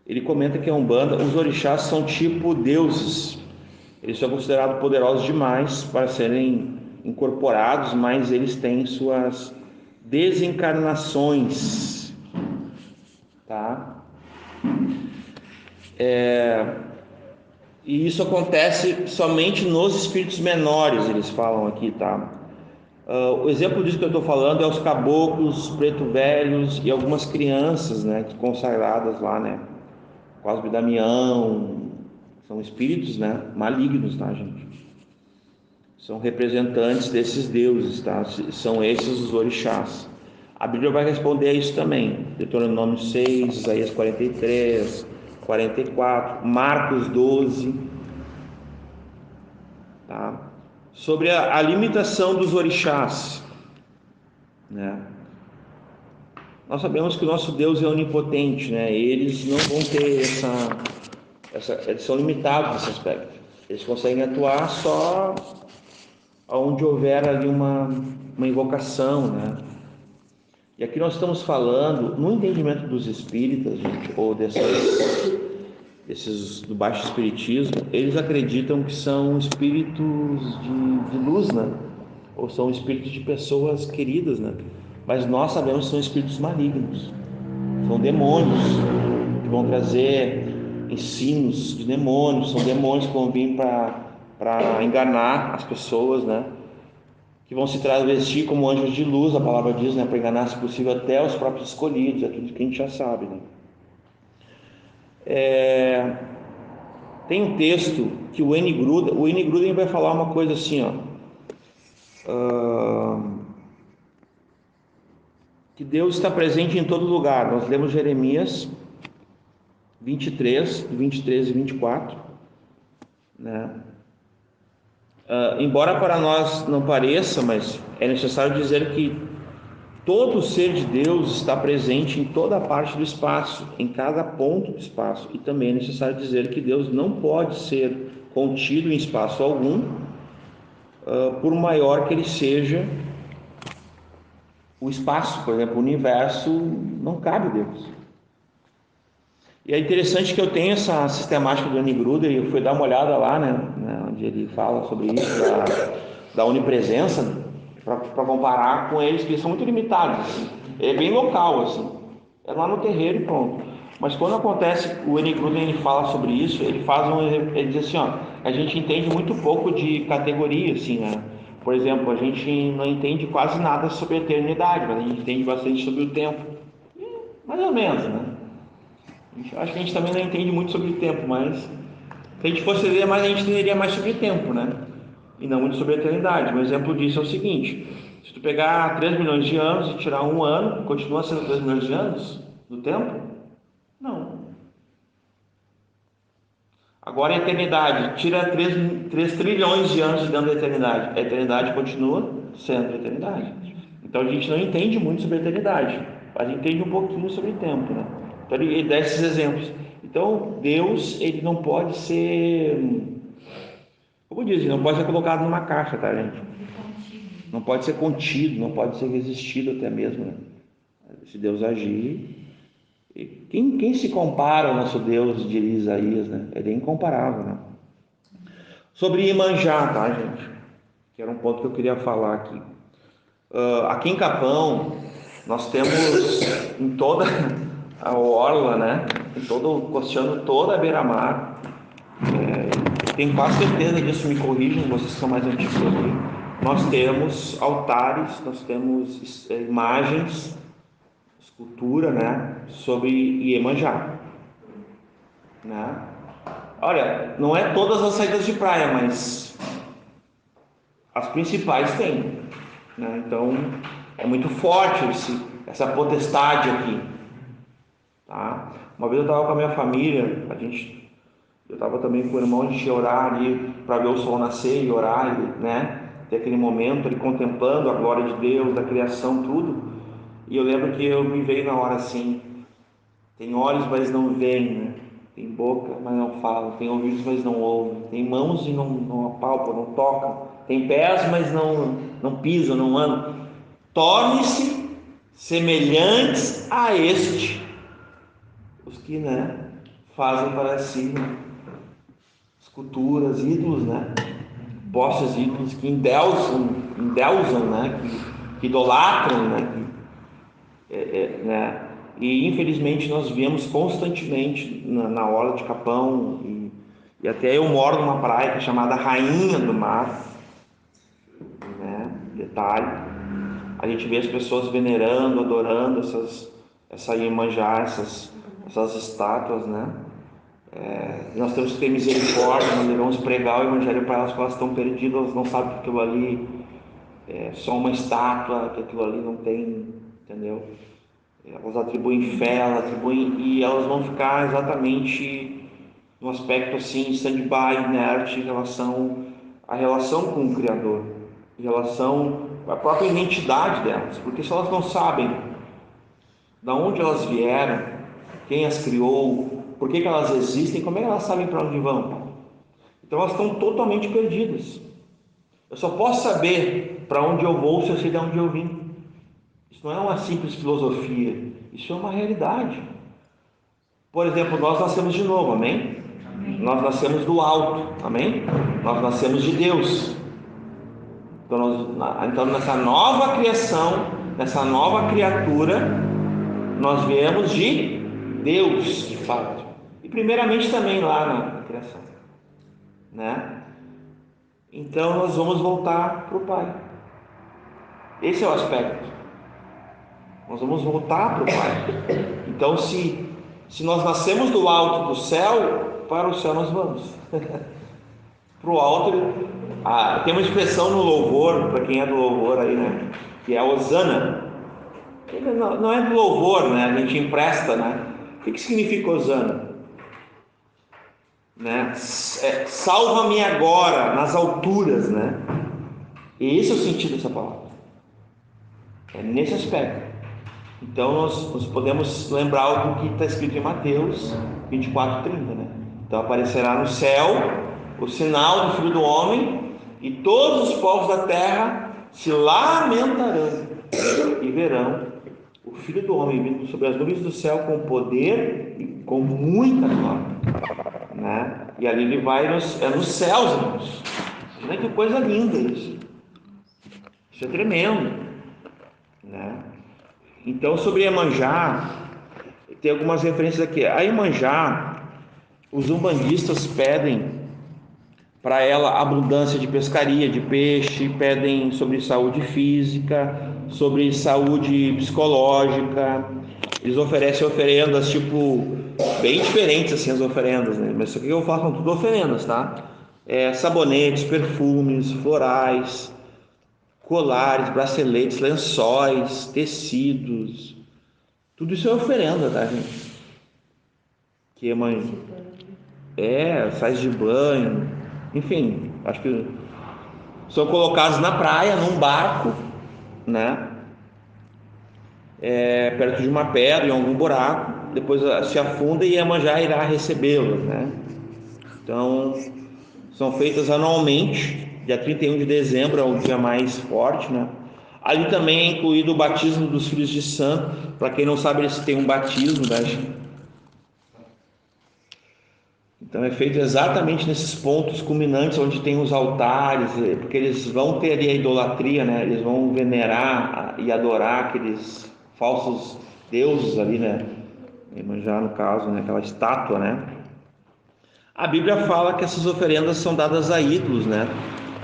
Ele comenta que a Umbanda, os orixás são tipo deuses. Eles são considerados poderosos demais para serem incorporados, mas eles têm suas desencarnações, tá? E isso acontece somente nos espíritos menores, eles falam aqui, tá? O exemplo disso que eu estou falando é os caboclos, preto velhos e algumas crianças, né, consagradas lá, né? Cosme e Damião, são espíritos, né, malignos, tá, gente? São representantes desses deuses, tá? São esses os orixás. A Bíblia vai responder a isso também. Deuteronômio 6, Isaías 43, 44, Marcos 12, tá? Sobre a limitação dos orixás, né? Nós sabemos que o nosso Deus é onipotente, né? Eles não vão ter eles são limitados nesse aspecto. Eles conseguem atuar só onde houver ali uma invocação, né? E aqui nós estamos falando, no entendimento dos espíritas, gente, ou desses do baixo espiritismo, eles acreditam que são espíritos de luz, né? Ou são espíritos de pessoas queridas, né? Mas nós sabemos que são espíritos malignos, são demônios que vão trazer ensinos de demônios, são demônios que vão vir para enganar as pessoas, né? Que vão se travestir como anjos de luz, a palavra diz, né? Para enganar, se possível, até os próprios escolhidos, é tudo que a gente já sabe, né? Tem um texto que o N. Gruden vai falar uma coisa assim, ó. Que Deus está presente em todo lugar. Nós lemos Jeremias 23 e 24, né? Embora para nós não pareça, mas é necessário dizer que todo ser de Deus está presente em toda parte do espaço, em cada ponto do espaço. E também é necessário dizer que Deus não pode ser contido em espaço algum, por maior que ele seja o espaço. Por exemplo, o universo não cabe Deus. E é interessante que eu tenho essa sistemática do N. Gruden, e eu fui dar uma olhada lá, né, onde ele fala sobre isso, da onipresença, para comparar com eles, que eles são muito limitados, assim. É bem local, assim, é lá no terreiro e pronto. Mas quando acontece, o N. Gruden ele fala sobre isso, ele diz assim, ó, a gente entende muito pouco de categoria, assim, né? Por exemplo, a gente não entende quase nada sobre a eternidade, mas a gente entende bastante sobre o tempo, mais ou menos, né? Acho que a gente também não entende muito sobre o tempo, mas se a gente fosse ler mais, a gente entenderia mais sobre o tempo, né? E não muito sobre a eternidade. Um exemplo disso é o seguinte: se tu pegar 3 milhões de anos e tirar um ano, continua sendo 3 milhões de anos do tempo? Não. Agora a eternidade, tira 3 trilhões de anos de dentro da eternidade. A eternidade continua sendo a eternidade. Então a gente não entende muito sobre a eternidade, mas entende um pouquinho sobre o tempo, né? Então ele dá esses exemplos. Então Deus, ele não pode ser, como diz, não pode ser colocado numa caixa, tá, gente? Não pode ser contido, não pode ser resistido até mesmo, né? Se Deus agir, quem se compara ao nosso Deus, diria Isaías, né? Ele é incomparável, né? Sobre Iemanjá, tá, gente? Que era um ponto que eu queria falar aqui. Aqui em Capão, nós temos em toda a orla, né? Costeando toda a beira-mar. Tenho quase certeza disso, me corrijam, vocês que são mais antigos aqui. Nós temos altares, nós temos imagens, escultura, né, sobre Iemanjá, né? Olha, não é todas as saídas de praia, mas as principais tem, né? Então é muito forte essa potestade aqui, tá? Uma vez eu estava com a minha família, eu estava também com o irmão, a gente ia orar ali para ver o sol nascer e orar, né? Ter aquele momento ali contemplando a glória de Deus, da criação, tudo. E eu lembro que eu me veio na hora assim: tem olhos, mas não veem, né? Tem boca, mas não falam. Tem ouvidos, mas não ouvem. Tem mãos e não apalpam, não tocam. Tem pés, mas não pisam, não andam. Torne-se semelhantes a este, os que, né, fazem para si esculturas, ídolos, né? Postos ídolos que endeusam, né? Que idolatram, né? Né? E infelizmente nós vemos constantemente na orla de Capão, e até eu moro numa praia que é chamada Rainha do Mar, né? Detalhe, a gente vê as pessoas venerando, adorando essa Iemanjá, essas estátuas, né? Nós temos que ter misericórdia, nós devemos pregar o evangelho para elas, porque elas estão perdidas, elas não sabem que aquilo ali é só uma estátua, que aquilo ali não tem, entendeu? Elas atribuem fé, e elas vão ficar exatamente no aspecto assim, stand-by, inerte, em relação à relação com o Criador, em relação à própria identidade delas, porque se elas não sabem de onde elas vieram, quem as criou, por que elas existem, como é que elas sabem para onde vão? Então elas estão totalmente perdidas. Eu só posso saber para onde eu vou se eu sei de onde eu vim. Isso não é uma simples filosofia, isso é uma realidade. Por exemplo, nós nascemos de novo, amém? Amém. Nós nascemos do alto, amém? Nós nascemos de Deus. Então nessa nova criação, nessa nova criatura, nós viemos de Deus, de fato. E primeiramente também lá na criação, né? Então nós vamos voltar para o Pai. Esse é o aspecto. Nós vamos voltar para o Pai. Então se nós nascemos do alto do céu, para o céu nós vamos. Para o alto. Tem uma expressão no louvor, para quem é do louvor aí, né? Que é Hosana. Não é do louvor, né? A gente empresta, né? O que significa Hosana? Né? Salva-me agora, nas alturas, né? E esse é o sentido dessa palavra. É nesse aspecto. Então nós podemos lembrar do que está escrito em Mateus 24:30, né? Então aparecerá no céu o sinal do Filho do Homem, e todos os povos da terra se lamentarão e verão o Filho do Homem vindo sobre as nuvens do céu com poder e com muita glória, né? E ali ele vai nos céus, irmãos. Imagina que coisa linda isso. Isso é tremendo, né? Então, sobre Iemanjá, tem algumas referências aqui. A Iemanjá, os umbandistas pedem para ela abundância de pescaria, de peixe, pedem sobre saúde física, sobre saúde psicológica. Eles oferecem oferendas tipo bem diferentes assim as oferendas, né? Mas isso aqui eu falo são tudo oferendas, tá? Sabonetes, perfumes, florais, colares, braceletes, lençóis, tecidos, tudo isso é oferenda, tá, gente? Que mãe sais de banho, enfim, acho que são colocados na praia, num barco, né? Perto de uma pedra, em algum buraco, depois se afunda e Iemanjá irá recebê-los, né? Então, são feitas anualmente, dia 31 de dezembro é o dia mais forte, né? Ali também é incluído o batismo dos filhos de santo. Para quem não sabe, eles têm um batismo, né? Então é feito exatamente nesses pontos culminantes onde tem os altares, porque eles vão ter ali a idolatria, né? Eles vão venerar e adorar aqueles falsos deuses ali, né? Iemanjá, no caso, né? Aquela estátua, né? A Bíblia fala que essas oferendas são dadas a ídolos, né?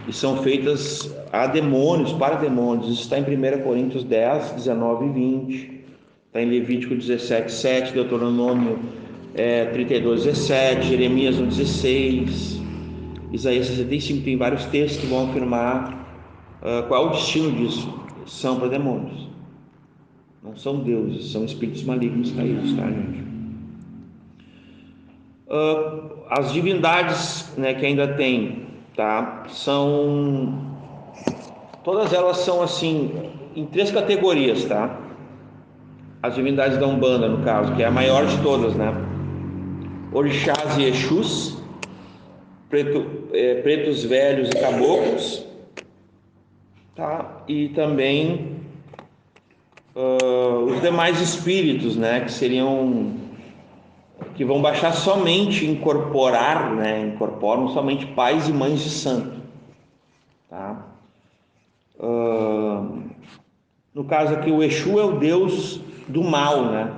E são feitas a demônios, para demônios. Isso está em 1 Coríntios 10, 19 e 20. Está em Levítico 17, 7, Deuteronômio 32, 17, Jeremias 1, 16, Isaías 65. Tem vários textos que vão afirmar qual é o destino disso. São para demônios. Não são deuses, são espíritos malignos caídos, tá, gente? As divindades, né, que ainda tem, tá? Todas elas são assim em 3 categorias, tá? As divindades da Umbanda, no caso, que é a maior de todas, né? Orixás e Exus, pretos velhos e caboclos, tá? E também os demais espíritos, né? Que vão baixar somente, incorporam somente pais e mães de santo, tá? No caso aqui, o Exu é o deus do mal, né?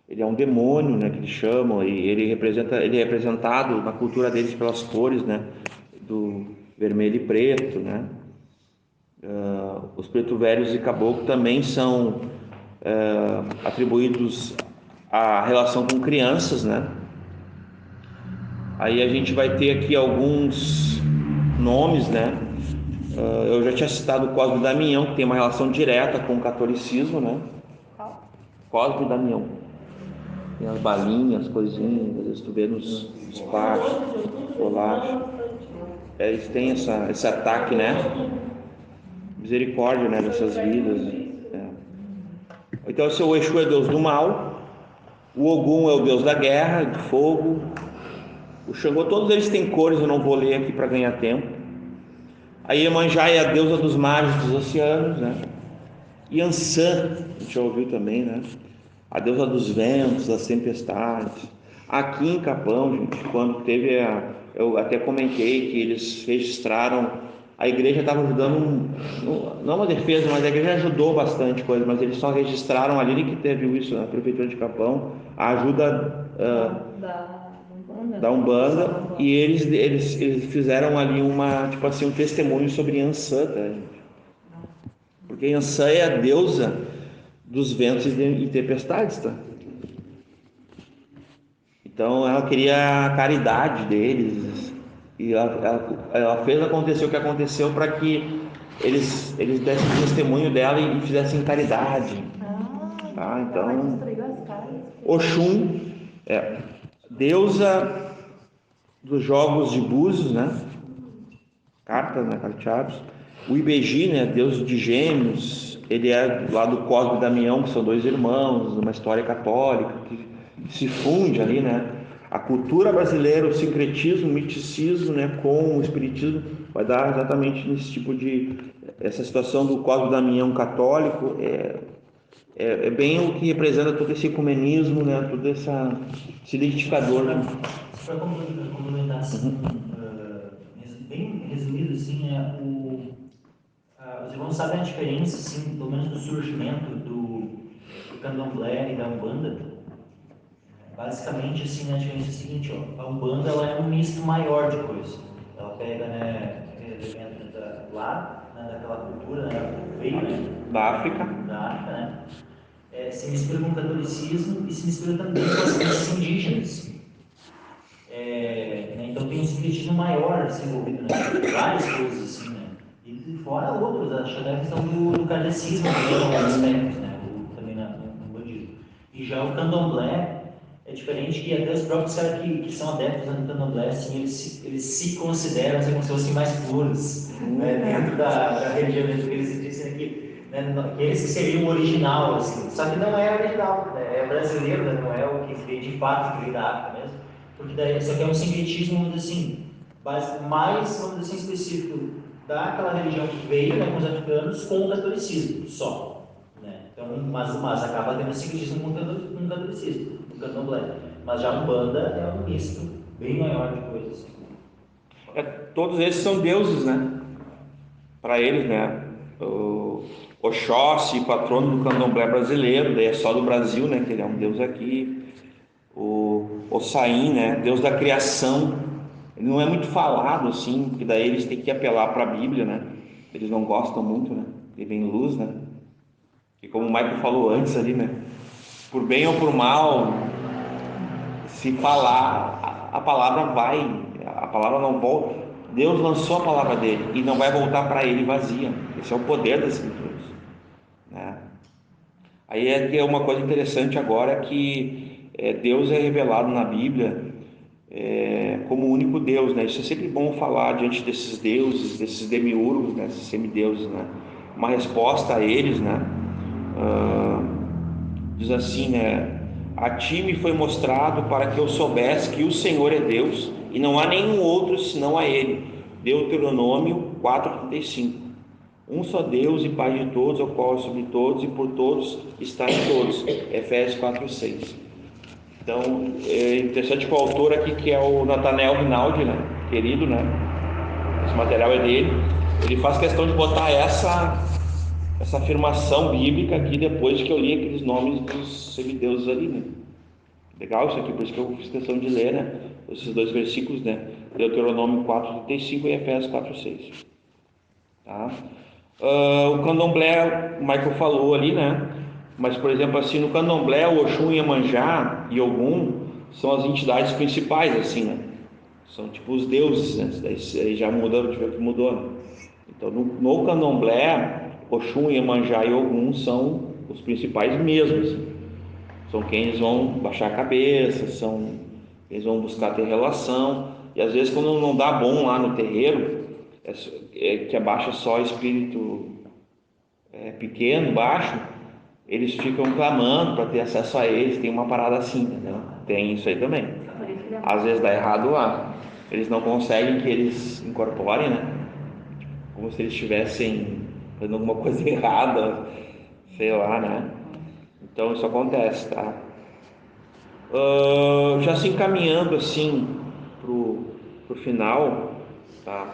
Ele é um demônio, né, que eles chamam, e ele é representado na cultura deles pelas cores, né, do vermelho e preto, né? Os preto velhos e caboclo também são atribuídos à relação com crianças, né? Aí a gente vai ter aqui alguns nomes, né? Eu já tinha citado o Cosme e Damião, que tem uma relação direta com o catolicismo, né? Cosme e Damião. Tem as balinhas, as coisinhas, às vezes tu vê nos despachos, bolacha. Eles têm esse ataque, né? Misericórdia, né? Dessas vidas. Então, o seu Exu é Deus do mal, o Ogum é o Deus da guerra, do fogo, o Xangô, todos eles têm cores, eu não vou ler aqui para ganhar tempo. A Iemanjá é a deusa dos mares dos oceanos, né? Iansã, a gente já ouviu também, né? A deusa dos ventos, das tempestades. Aqui em Capão, gente, quando teve eu até comentei que eles registraram, a igreja estava ajudando, não uma defesa, mas a igreja ajudou bastante coisa, mas eles só registraram ali que teve isso na prefeitura de Capão, a ajuda da Umbanda, e eles fizeram ali um testemunho sobre Iansã, tá, gente? Porque Iansã é a deusa dos ventos e tempestades, tá? Então ela queria a caridade deles, e ela fez acontecer o que aconteceu para que eles dessem testemunho dela e fizessem caridade. Tá? Então, Oxum deusa dos jogos de búzios, né? Cartas, né? Carteados. O Ibeji, né? Deus de gêmeos, ele é lá do Cosme e Damião, que são dois irmãos, uma história católica que se funde ali, né? A cultura brasileira, o sincretismo, o miticismo, né? Com o espiritismo, vai dar exatamente nesse tipo essa situação do Cosme e Damião católico, é bem o que representa todo esse ecumenismo, né? Todo esse identificador, né? Para complementar, assim, bem resumido, assim, os irmãos sabem a diferença, assim, pelo menos do surgimento do candomblé e da Umbanda. Basicamente, assim, a diferença é a seguinte, ó, a Umbanda ela é um misto maior de coisas. Ela pega, né, elementos lá, né, daquela cultura, né, veio, né, Da África, né, se mistura com o catolicismo e se mistura também com as crenças indígenas. Né? Então tem um sincretismo maior desenvolvido, né? Várias coisas assim, né? E fora outros, acho que até a questão do kardecismo também em alguns aspectos, né? Também no budismo. E já o candomblé é diferente, que até os próprios caras que são adeptos no candomblé, assim, eles se consideram assim, como se fossem mais puros, né? Dentro da religião, dentro que eles dizem que, né, que eles que seriam o original, assim. Só que não é original, né? É brasileiro, né? Não é o que veio de fato, que veio da África mesmo. Porque daí isso aqui é um sincretismo, vamos dizer assim, mais, vamos dizer assim, específico daquela religião que veio, né, com os africanos, com o catolicismo só, né? Então, mas acaba tendo sincretismo com o catolicismo, o candomblé. Mas já a Umbanda é um misto bem maior de coisas. Todos esses são deuses, né? Para eles, né? O Oxóssi, patrono do candomblé brasileiro, daí é só do Brasil, né? Que ele é um deus aqui. O Ossain, né? Deus da criação. Ele não é muito falado assim, porque daí eles têm que apelar para a Bíblia, né? Eles não gostam muito, né? Ele vem luz, né? E como o Michael falou antes ali, né? Por bem ou por mal, se falar, a palavra vai, a palavra não volta. Deus lançou a palavra dele e não vai voltar para ele vazia. Esse é o poder das Escrituras, né? Aí é que é uma coisa interessante agora que Deus é revelado na Bíblia como o único Deus, né? Isso é sempre bom falar diante desses deuses, desses demiurgos, né? Esses semideuses, né? Uma resposta a eles, né? Diz assim, né? A ti me foi mostrado para que eu soubesse que o Senhor é Deus e não há nenhum outro senão a Ele. Deuteronômio 4:35. Um só Deus e Pai de todos, ao qual é sobre todos e por todos está em todos. Efésios 4:6. Então, é interessante que o autor aqui, que é o Nathanael Rinaldi, né? Querido, né? Esse material é dele. Ele faz questão de botar essa afirmação bíblica aqui depois que eu li aqueles nomes dos semideuses ali, né? Legal isso aqui, por isso que eu fiz questão de ler, né? Esses dois versículos, né? Deuteronômio 4:35 e Efésios 4:6. Tá? O candomblé, o Michael falou ali, né? Mas, por exemplo, assim, no candomblé, o Oxum, Iemanjá e Ogum são as entidades principais, assim, né? São tipo os deuses, né? Daí já mudou, deixa eu ver que mudou, né? Então, no candomblé, Oxum, Iemanjá e Ogum são os principais mesmos. São quem eles vão baixar a cabeça, eles vão buscar ter relação. E às vezes, quando não dá bom lá no terreiro, que abaixa só espírito pequeno, baixo, eles ficam clamando para ter acesso a eles. Tem uma parada assim, entendeu? Tem isso aí também. Às vezes dá errado lá, eles não conseguem que eles incorporem, né? Como se eles estivessem fazendo alguma coisa errada, sei lá, né? Então isso acontece, tá? Já se encaminhando assim pro final, tá?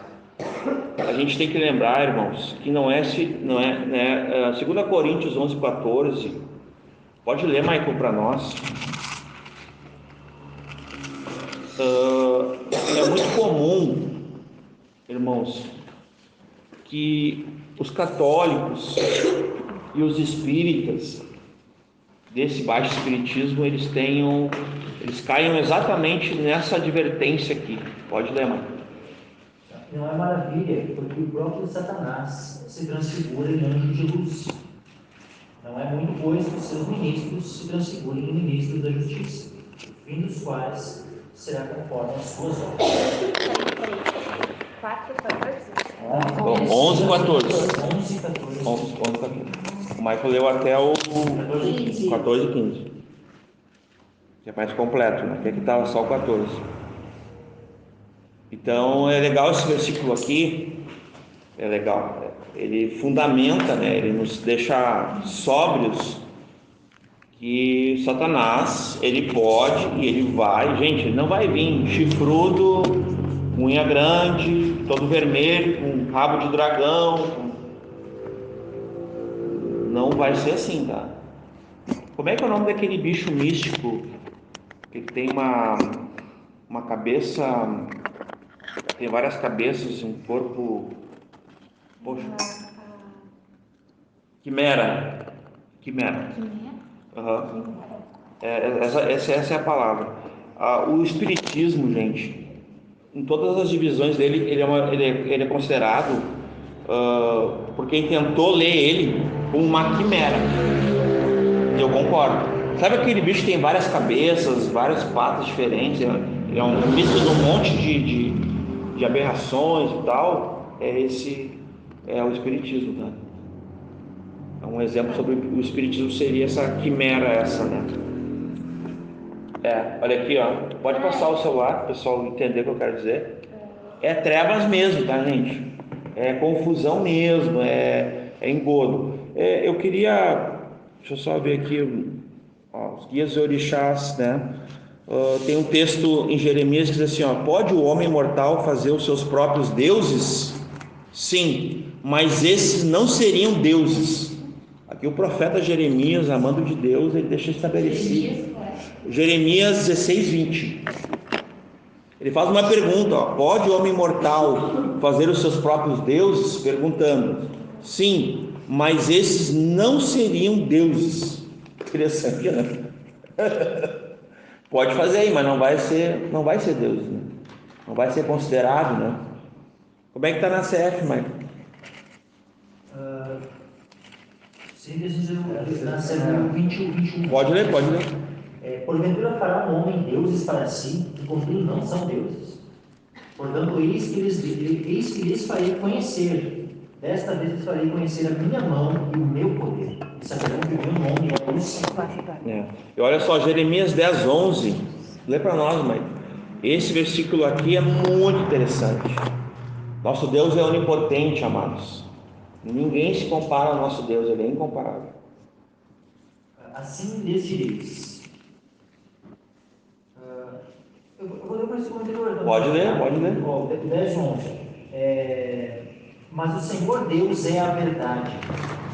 A gente tem que lembrar, irmãos, que não é, né? 2 Coríntios 11:14. Pode ler, Michael, para nós. É muito comum, irmãos, que os católicos e os espíritas desse baixo espiritismo eles caiam exatamente nessa advertência aqui. Pode ler, Michael. Não é maravilha, porque o próprio Satanás se transfigura em anjo de luz. Não é muito coisa que os seus ministros se transfigurem em ministros da justiça, o fim dos quais será conforme as suas obras. 11:14. O Michael leu até o 14:15. Que é mais completo, né? Aqui estava só o 14. Então é legal esse versículo aqui. É legal. Ele fundamenta, né? Ele nos deixa sóbrios que Satanás, ele pode e ele vai. Gente, ele não vai vir chifrudo, unha grande, todo vermelho, com rabo de dragão. Não vai ser assim, tá? Como é que é o nome daquele bicho místico que tem uma cabeça, tem várias cabeças, um corpo, poxa, quimera, Aham. Essa é a palavra. O espiritismo, gente, em todas as divisões dele, ele é considerado, por quem tentou ler ele, como uma quimera. E eu concordo. Sabe aquele bicho que tem várias cabeças, várias patas diferentes? Ele é um misto de um monte de aberrações e tal. Esse é o espiritismo, tá? Um exemplo sobre o espiritismo seria essa quimera, né? Olha aqui, ó. Pode passar o celular para o pessoal entender o que eu quero dizer. É trevas mesmo, tá, gente? É confusão mesmo, é engodo. Eu queria, deixa eu só ver aqui, os guias e orixás, né? Tem um texto em Jeremias que diz assim, ó: pode o homem mortal fazer os seus próprios deuses? Sim, mas esses não seriam deuses. Aqui o profeta Jeremias, amando de Deus, ele deixa estabelecido. Jeremias 16:20. Ele faz uma pergunta, ó: pode o homem mortal fazer os seus próprios deuses? Perguntando. Sim, mas esses não seriam deuses. Interessante, né? Pode fazer aí, mas não vai ser Deus, né? Não vai ser considerado, né? Como é que está na CF, Mike? Sim, na CF 21. Pode ler. Porventura fará um homem deuses para si, que contudo não são deuses. Portanto, eis que lhes farei conhecer. Desta vez lhes farei conhecer a minha mão e o meu poder. E saberão que o meu nome é o Senhor. E olha só, Jeremias 10:11. Lê para nós, Mike. Esse versículo aqui é muito interessante. Nosso Deus é onipotente, amados. Ninguém se compara ao nosso Deus, ele é incomparável. Assim lhes direis. Eu vou ler o versículo anterior também. Pode ler. 10:11. Mas o Senhor Deus é a verdade.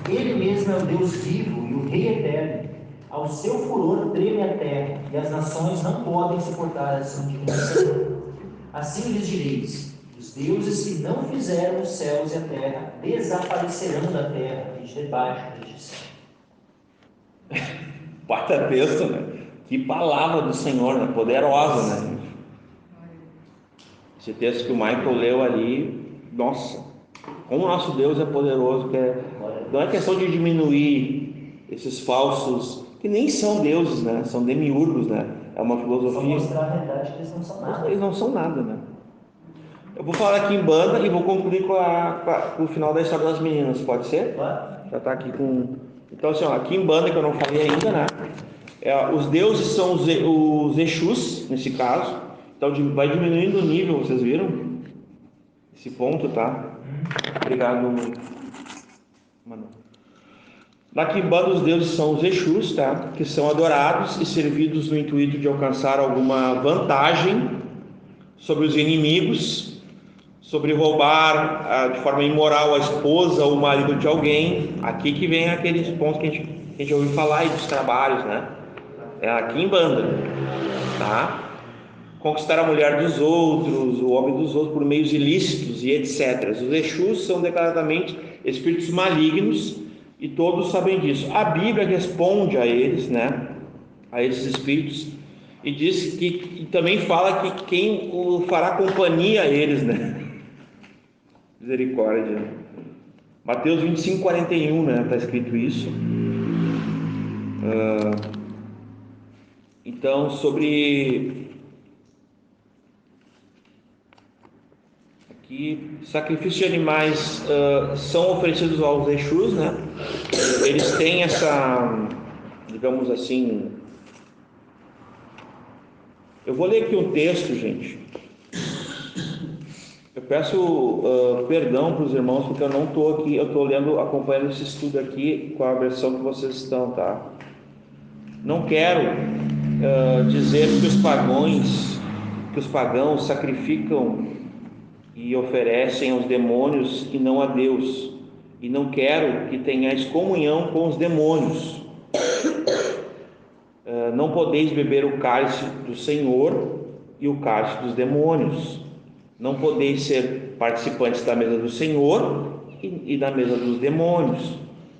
Ele mesmo é o Deus vivo e o Rei eterno. Ao seu furor treme a terra, e as nações não podem suportar essa indignação. Assim lhes direis: os deuses que não fizeram os céus e a terra desaparecerão da terra e de debaixo deste céu. Quarta texto, né? Que palavra do Senhor, né? Poderosa, né? Esse texto que o Michael leu ali, nossa, como o nosso Deus é poderoso, não é questão de diminuir esses falsos, que nem são deuses, né? São demiurgos, né? É uma filosofia. Só mostrar a verdade que eles não são nada. Eles não são nada, né? Eu vou falar aqui em banda e vou concluir com o final da história das meninas, pode ser? Claro. Já está aqui com... Então, assim, ó, aqui em banda, que eu não falei ainda, né? Os deuses são os Exus, nesse caso. Então, vai diminuindo o nível, vocês viram? Esse ponto, tá? Obrigado, Manu. Na Quimbanda, os deuses são os Exus, tá? Que são adorados e servidos no intuito de alcançar alguma vantagem sobre os inimigos, sobre roubar de forma imoral a esposa ou o marido de alguém. Aqui que vem aqueles pontos que a gente ouviu falar aí dos trabalhos, né? É a Quimbanda, tá? Conquistar a mulher dos outros, o homem dos outros por meios ilícitos e etc. Os Exus são declaradamente espíritos malignos e todos sabem disso. A Bíblia responde a eles, né? A esses espíritos, e diz que também fala que quem fará companhia a eles, né? Misericórdia. Mateus 25:41, né? Está escrito isso. Então, sobre aqui, sacrifícios de animais são oferecidos aos Exus, né? Eles têm essa, digamos assim, eu vou ler aqui um texto, gente. Eu peço perdão para os irmãos, porque eu não estou aqui, eu estou acompanhando esse estudo aqui com a versão que vocês estão, tá? Não quero dizer que os pagãos sacrificam e oferecem aos demônios e não a Deus. E não quero que tenhais comunhão com os demônios. Não podeis beber o cálice do Senhor e o cálice dos demônios. Não podeis ser participantes da mesa do Senhor e da mesa dos demônios.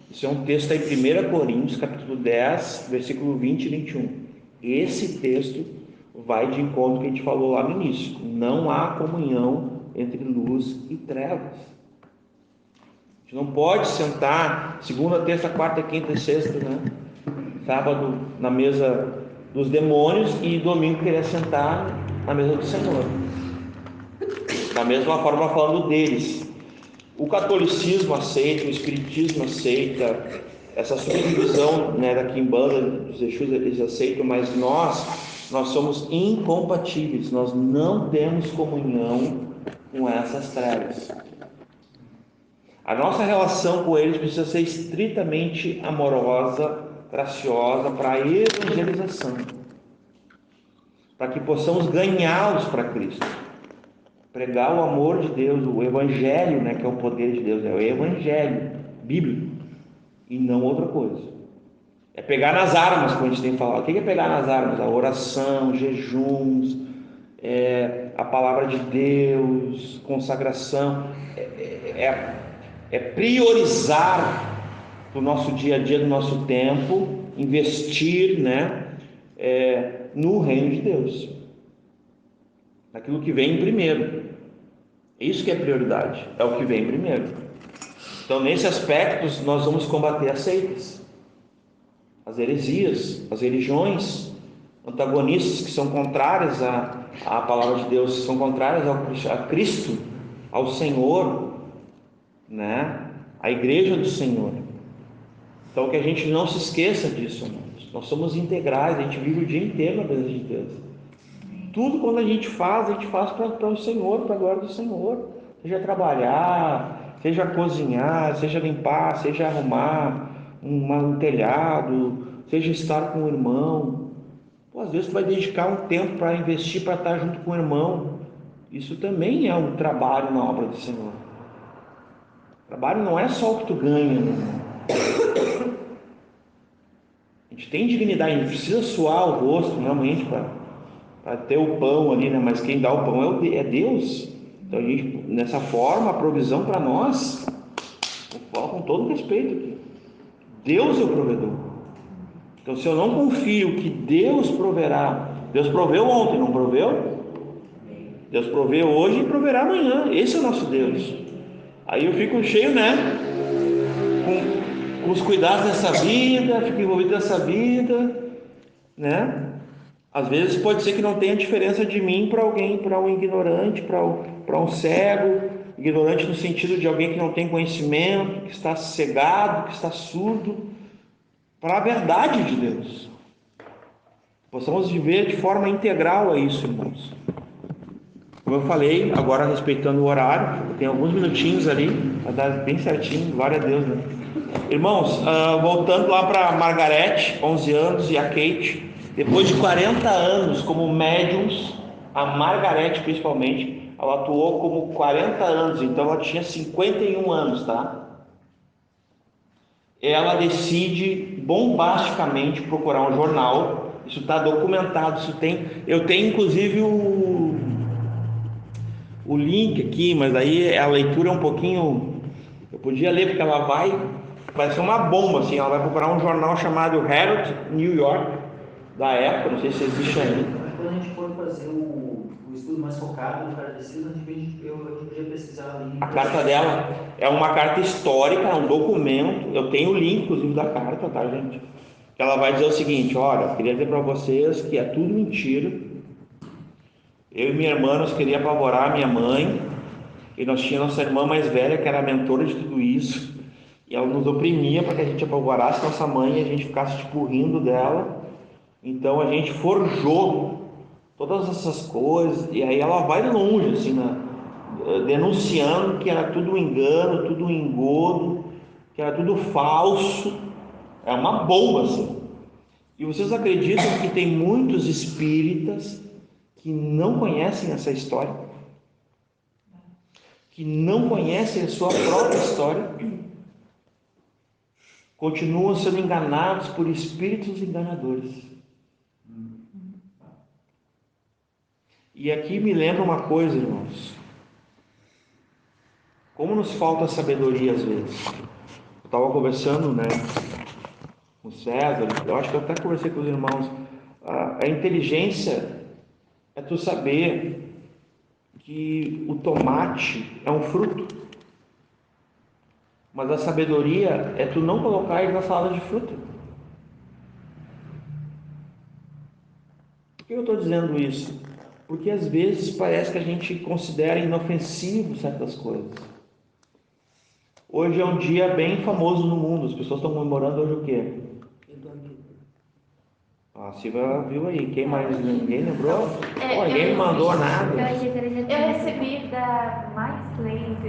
Isso é um texto aí, 1 Coríntios, capítulo 10, versículo 20 e 21. Esse texto vai de encontro ao que a gente falou lá no início. Não há comunhão entre luz e trevas. A gente não pode sentar segunda, terça, quarta, quinta e sexta, né? Sábado na mesa dos demônios e domingo querer sentar na mesa do Senhor. Da mesma forma, falando deles. O catolicismo aceita, o espiritismo aceita, essa subdivisão, né, da Quimbanda, dos Exus, eles aceitam, mas nós somos incompatíveis, nós não temos comunhão com essas trevas. A nossa relação com eles precisa ser estritamente amorosa, graciosa, para a evangelização, para que possamos ganhá-los para Cristo. Pregar o amor de Deus, o Evangelho, né, que é o poder de Deus, é o Evangelho bíblico e não outra coisa. É pegar nas armas, como a gente tem falado. O que é pegar nas armas? A oração, jejuns, a palavra de Deus, consagração. É priorizar do nosso dia a dia, do nosso tempo, investir, né, no reino de Deus, naquilo que vem primeiro. Isso que é prioridade, é o que vem primeiro. Então, nesse aspecto, nós vamos combater as seitas, as heresias, as religiões antagonistas que são contrárias à palavra de Deus, que são contrárias a Cristo, ao Senhor, né? A igreja do Senhor. Então, que a gente não se esqueça disso, irmãos. Nós somos integrais, a gente vive o dia inteiro na presença de Deus. Tudo quando a gente faz para o Senhor, para a glória do Senhor. Seja trabalhar, seja cozinhar, seja limpar, seja arrumar um telhado, seja estar com o irmão. Pô, às vezes tu vai dedicar um tempo para investir, para estar junto com o irmão. Isso também é um trabalho na obra do Senhor. Trabalho não é só o que tu ganha, né? A gente tem dignidade, a gente precisa suar o rosto realmente para ter o pão ali, né? Mas quem dá o pão é Deus. Então a gente, nessa forma, a provisão para nós, eu falo com todo respeito aqui, Deus é o provedor. Então, se eu não confio que Deus proverá, Deus proveu ontem, não proveu? Deus proveu hoje e proverá amanhã. Esse é o nosso Deus. Aí eu fico cheio, né, com os cuidados dessa vida, fico envolvido nessa vida, né? Às vezes pode ser que não tenha diferença de mim para alguém, para um ignorante, para um cego, ignorante no sentido de alguém que não tem conhecimento, que está cegado, que está surdo, para a verdade de Deus. Possamos viver de forma integral a isso, irmãos. Como eu falei, agora respeitando o horário, tem alguns minutinhos ali, vai dar bem certinho, glória a Deus, né? Irmãos, voltando lá para Margarete, 11 anos, e a Kate, depois de 40 anos como médiums, a Margarete principalmente, ela atuou como 40 anos, então ela tinha 51 anos, tá? Ela decide bombasticamente procurar um jornal, isso está documentado, eu tenho inclusive o link aqui, mas aí a leitura é um pouquinho, eu podia ler porque ela vai ser uma bomba, assim, ela vai procurar um jornal chamado Herald New York, da época, não sei se existe ainda. Quando a gente for fazer o estudo mais focado do Kardecista, eu podia pesquisar ali. A carta dela é uma carta histórica, é um documento, eu tenho o link, inclusive, da carta, tá, gente? Ela vai dizer o seguinte: olha, queria dizer para vocês que é tudo mentira. Eu e minha irmã, nós queríamos apavorar a minha mãe, e nós tínhamos nossa irmã mais velha, que era a mentora de tudo isso, e ela nos oprimia para que a gente apavorasse nossa mãe e a gente ficasse, tipo, rindo dela. Então a gente forjou todas essas coisas, e aí ela vai longe, assim, né? Denunciando que era tudo um engano, tudo um engodo, que era tudo falso. É uma bomba, assim. E vocês acreditam que tem muitos espíritas que não conhecem essa história? Que não conhecem a sua própria história? Continuam sendo enganados por espíritos enganadores. E aqui me lembra uma coisa, irmãos. Como nos falta sabedoria às vezes. estava conversando, né, com o César, eu acho que eu até conversei com os irmãos, a inteligência é tu saber que o tomate é um fruto, mas a sabedoria é tu não colocar ele na salada de fruta. Por que eu estou dizendo isso? Porque às vezes parece que a gente considera inofensivo certas coisas. Hoje é um dia bem famoso no mundo, as pessoas estão comemorando hoje o quê? A Silvia viu aí, quem mais? Ninguém lembrou? Ninguém me mandou nada. Eu recebi da Mais Laser que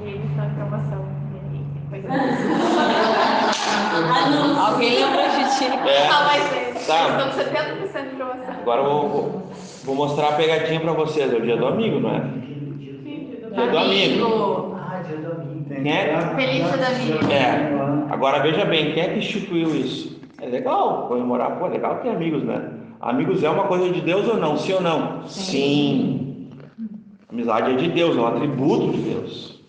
eles estão em promoção. Alguém lembrou de ti? Mais Laser. Tá. Eles estão com 70% de promoção. Agora eu vou mostrar a pegadinha para vocês. É o dia do amigo, não é? Dia do amigo. Dia do amigo. Quem é? Feliz dia do amigo. Agora veja bem, quem é que instituiu isso? É legal comemorar, pô, legal ter amigos, né? Amigos é uma coisa de Deus ou não? Sim ou não? Sim. Amizade é de Deus, é um atributo de Deus.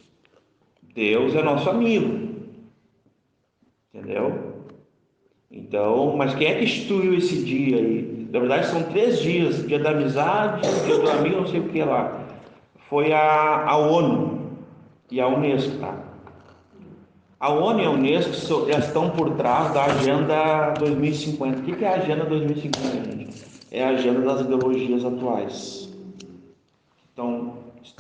Deus é nosso amigo. Entendeu? Então, mas quem é que instituiu esse dia aí? Na verdade são 3 dias, dia da amizade, dia do amigo, não sei o que lá. Foi a ONU e a Unesco, tá? A ONU e a Unesco estão por trás da Agenda 2050. O que é a Agenda 2050, gente? É a agenda das ideologias atuais. Estão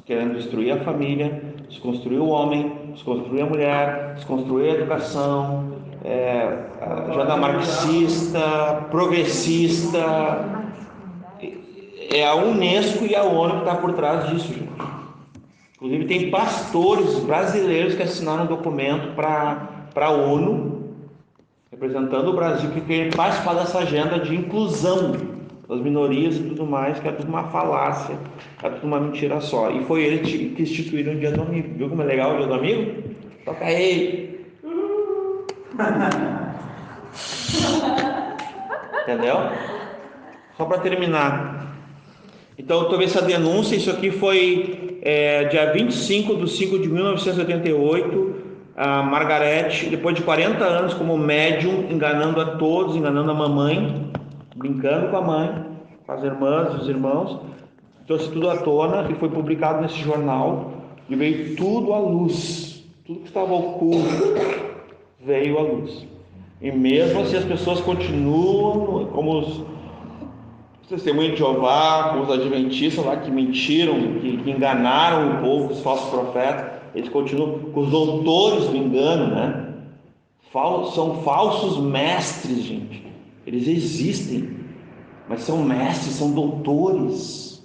querendo destruir a família, desconstruir o homem, desconstruir a mulher, desconstruir a educação, agenda marxista, progressista. É a Unesco e a ONU que está por trás disso, gente. Inclusive tem pastores brasileiros que assinaram um documento para a ONU, representando o Brasil, que quer participar dessa agenda de inclusão das minorias e tudo mais, que é tudo uma falácia, é tudo uma mentira só. E foi eles que instituíram o Dia do Amigo. Viu como é legal o Dia do Amigo? Toca aí! Entendeu? Só para terminar. Então, eu essa denúncia, isso aqui foi dia 25/5/1988, a Margarete, depois de 40 anos como médium, enganando a todos, enganando a mamãe, brincando com a mãe, com as irmãs, os irmãos, trouxe tudo à tona e foi publicado nesse jornal e veio tudo à luz, tudo que estava oculto veio à luz. E mesmo assim as pessoas continuam como os testemunhos de Jeová, com os adventistas lá que mentiram, que enganaram o povo, os falsos profetas, eles continuam com os doutores do engano, né? São falsos mestres, gente. Eles existem, mas são mestres, são doutores.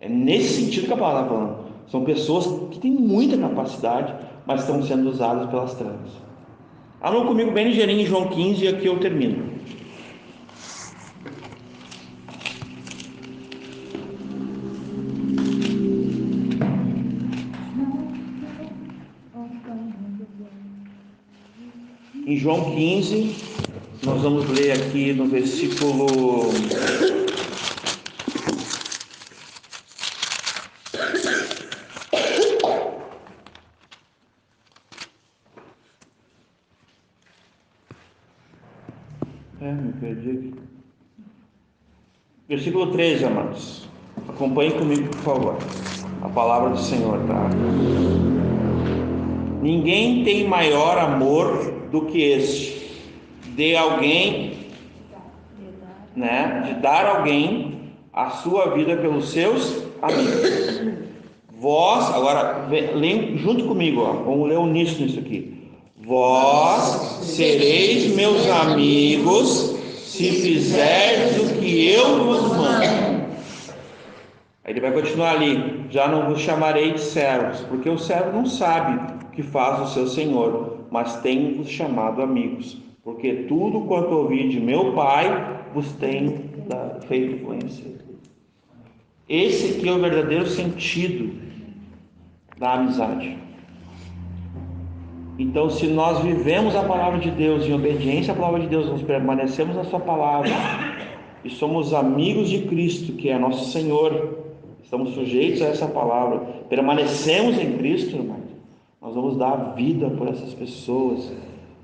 É nesse sentido que a palavra está falando. São pessoas que têm muita capacidade, mas estão sendo usadas pelas trevas. Abram comigo bem ligeirinho em João 15 e aqui eu termino. Em João 15, nós vamos ler aqui no versículo 13, amados. Acompanhe comigo, por favor. A palavra do Senhor, tá? Ninguém tem maior amor do que este, de dar alguém a sua vida pelos seus amigos. Vós, agora, leiam junto comigo, ó, vamos ler uníssono isso aqui. Vós sereis meus amigos se fizerdes o que eu vos mando. Aí ele vai continuar ali. Já não vos chamarei de servos, porque o servo não sabe o que faz o seu senhor, mas tenho-vos chamado amigos, porque tudo quanto ouvi de meu Pai vos tenho feito conhecer. Esse aqui é o verdadeiro sentido da amizade. Então, se nós vivemos a palavra de Deus em obediência à palavra de Deus, nós permanecemos na sua palavra e somos amigos de Cristo, que é nosso Senhor, estamos sujeitos a essa palavra, permanecemos em Cristo, irmão, Nós vamos dar vida por essas pessoas.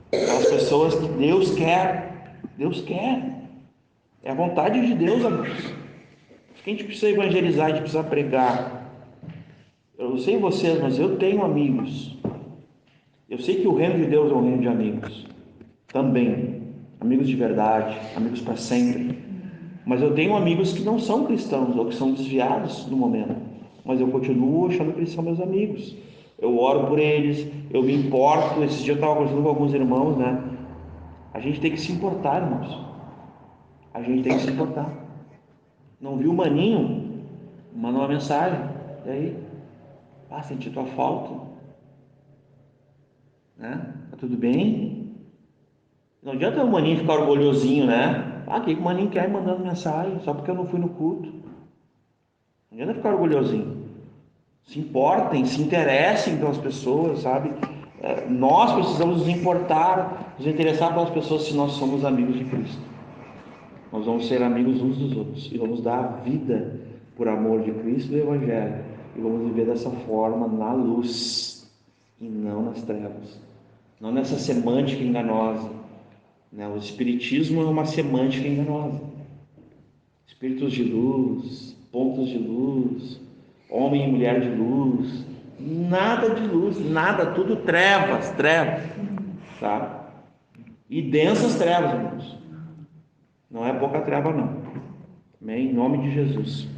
Aquelas pessoas que Deus quer. Deus quer. É a vontade de Deus, amigos. A gente precisa evangelizar, a gente precisa pregar. Eu não sei vocês, mas eu tenho amigos. Eu sei que o reino de Deus é um reino de amigos. Também. Amigos de verdade, amigos para sempre. Mas eu tenho amigos que não são cristãos ou que são desviados no momento. Mas eu continuo achando que eles são meus amigos. Eu oro por eles, eu me importo. Esse dia eu estava conversando com alguns irmãos, né? A gente tem que se importar, irmãos. A gente tem que se importar. Não viu o maninho? Manda uma mensagem. E aí? Ah, senti tua falta. Né? Tá tudo bem? Não adianta o maninho ficar orgulhosinho, né? Ah, o que o maninho quer mandando mensagem só porque eu não fui no culto? Não adianta ficar orgulhosinho. Se importem, se interessem pelas pessoas, sabe? Nós precisamos nos importar, nos interessar pelas pessoas se nós somos amigos de Cristo. Nós vamos ser amigos uns dos outros e vamos dar a vida por amor de Cristo e do Evangelho e vamos viver dessa forma na luz e não nas trevas, não nessa semântica enganosa, né? O Espiritismo é uma semântica enganosa. Espíritos de luz, pontos de luz, homem e mulher de luz, nada de luz, nada, tudo trevas, tá? E densas trevas, irmãos. Não é pouca treva, não. Amém? Em nome de Jesus.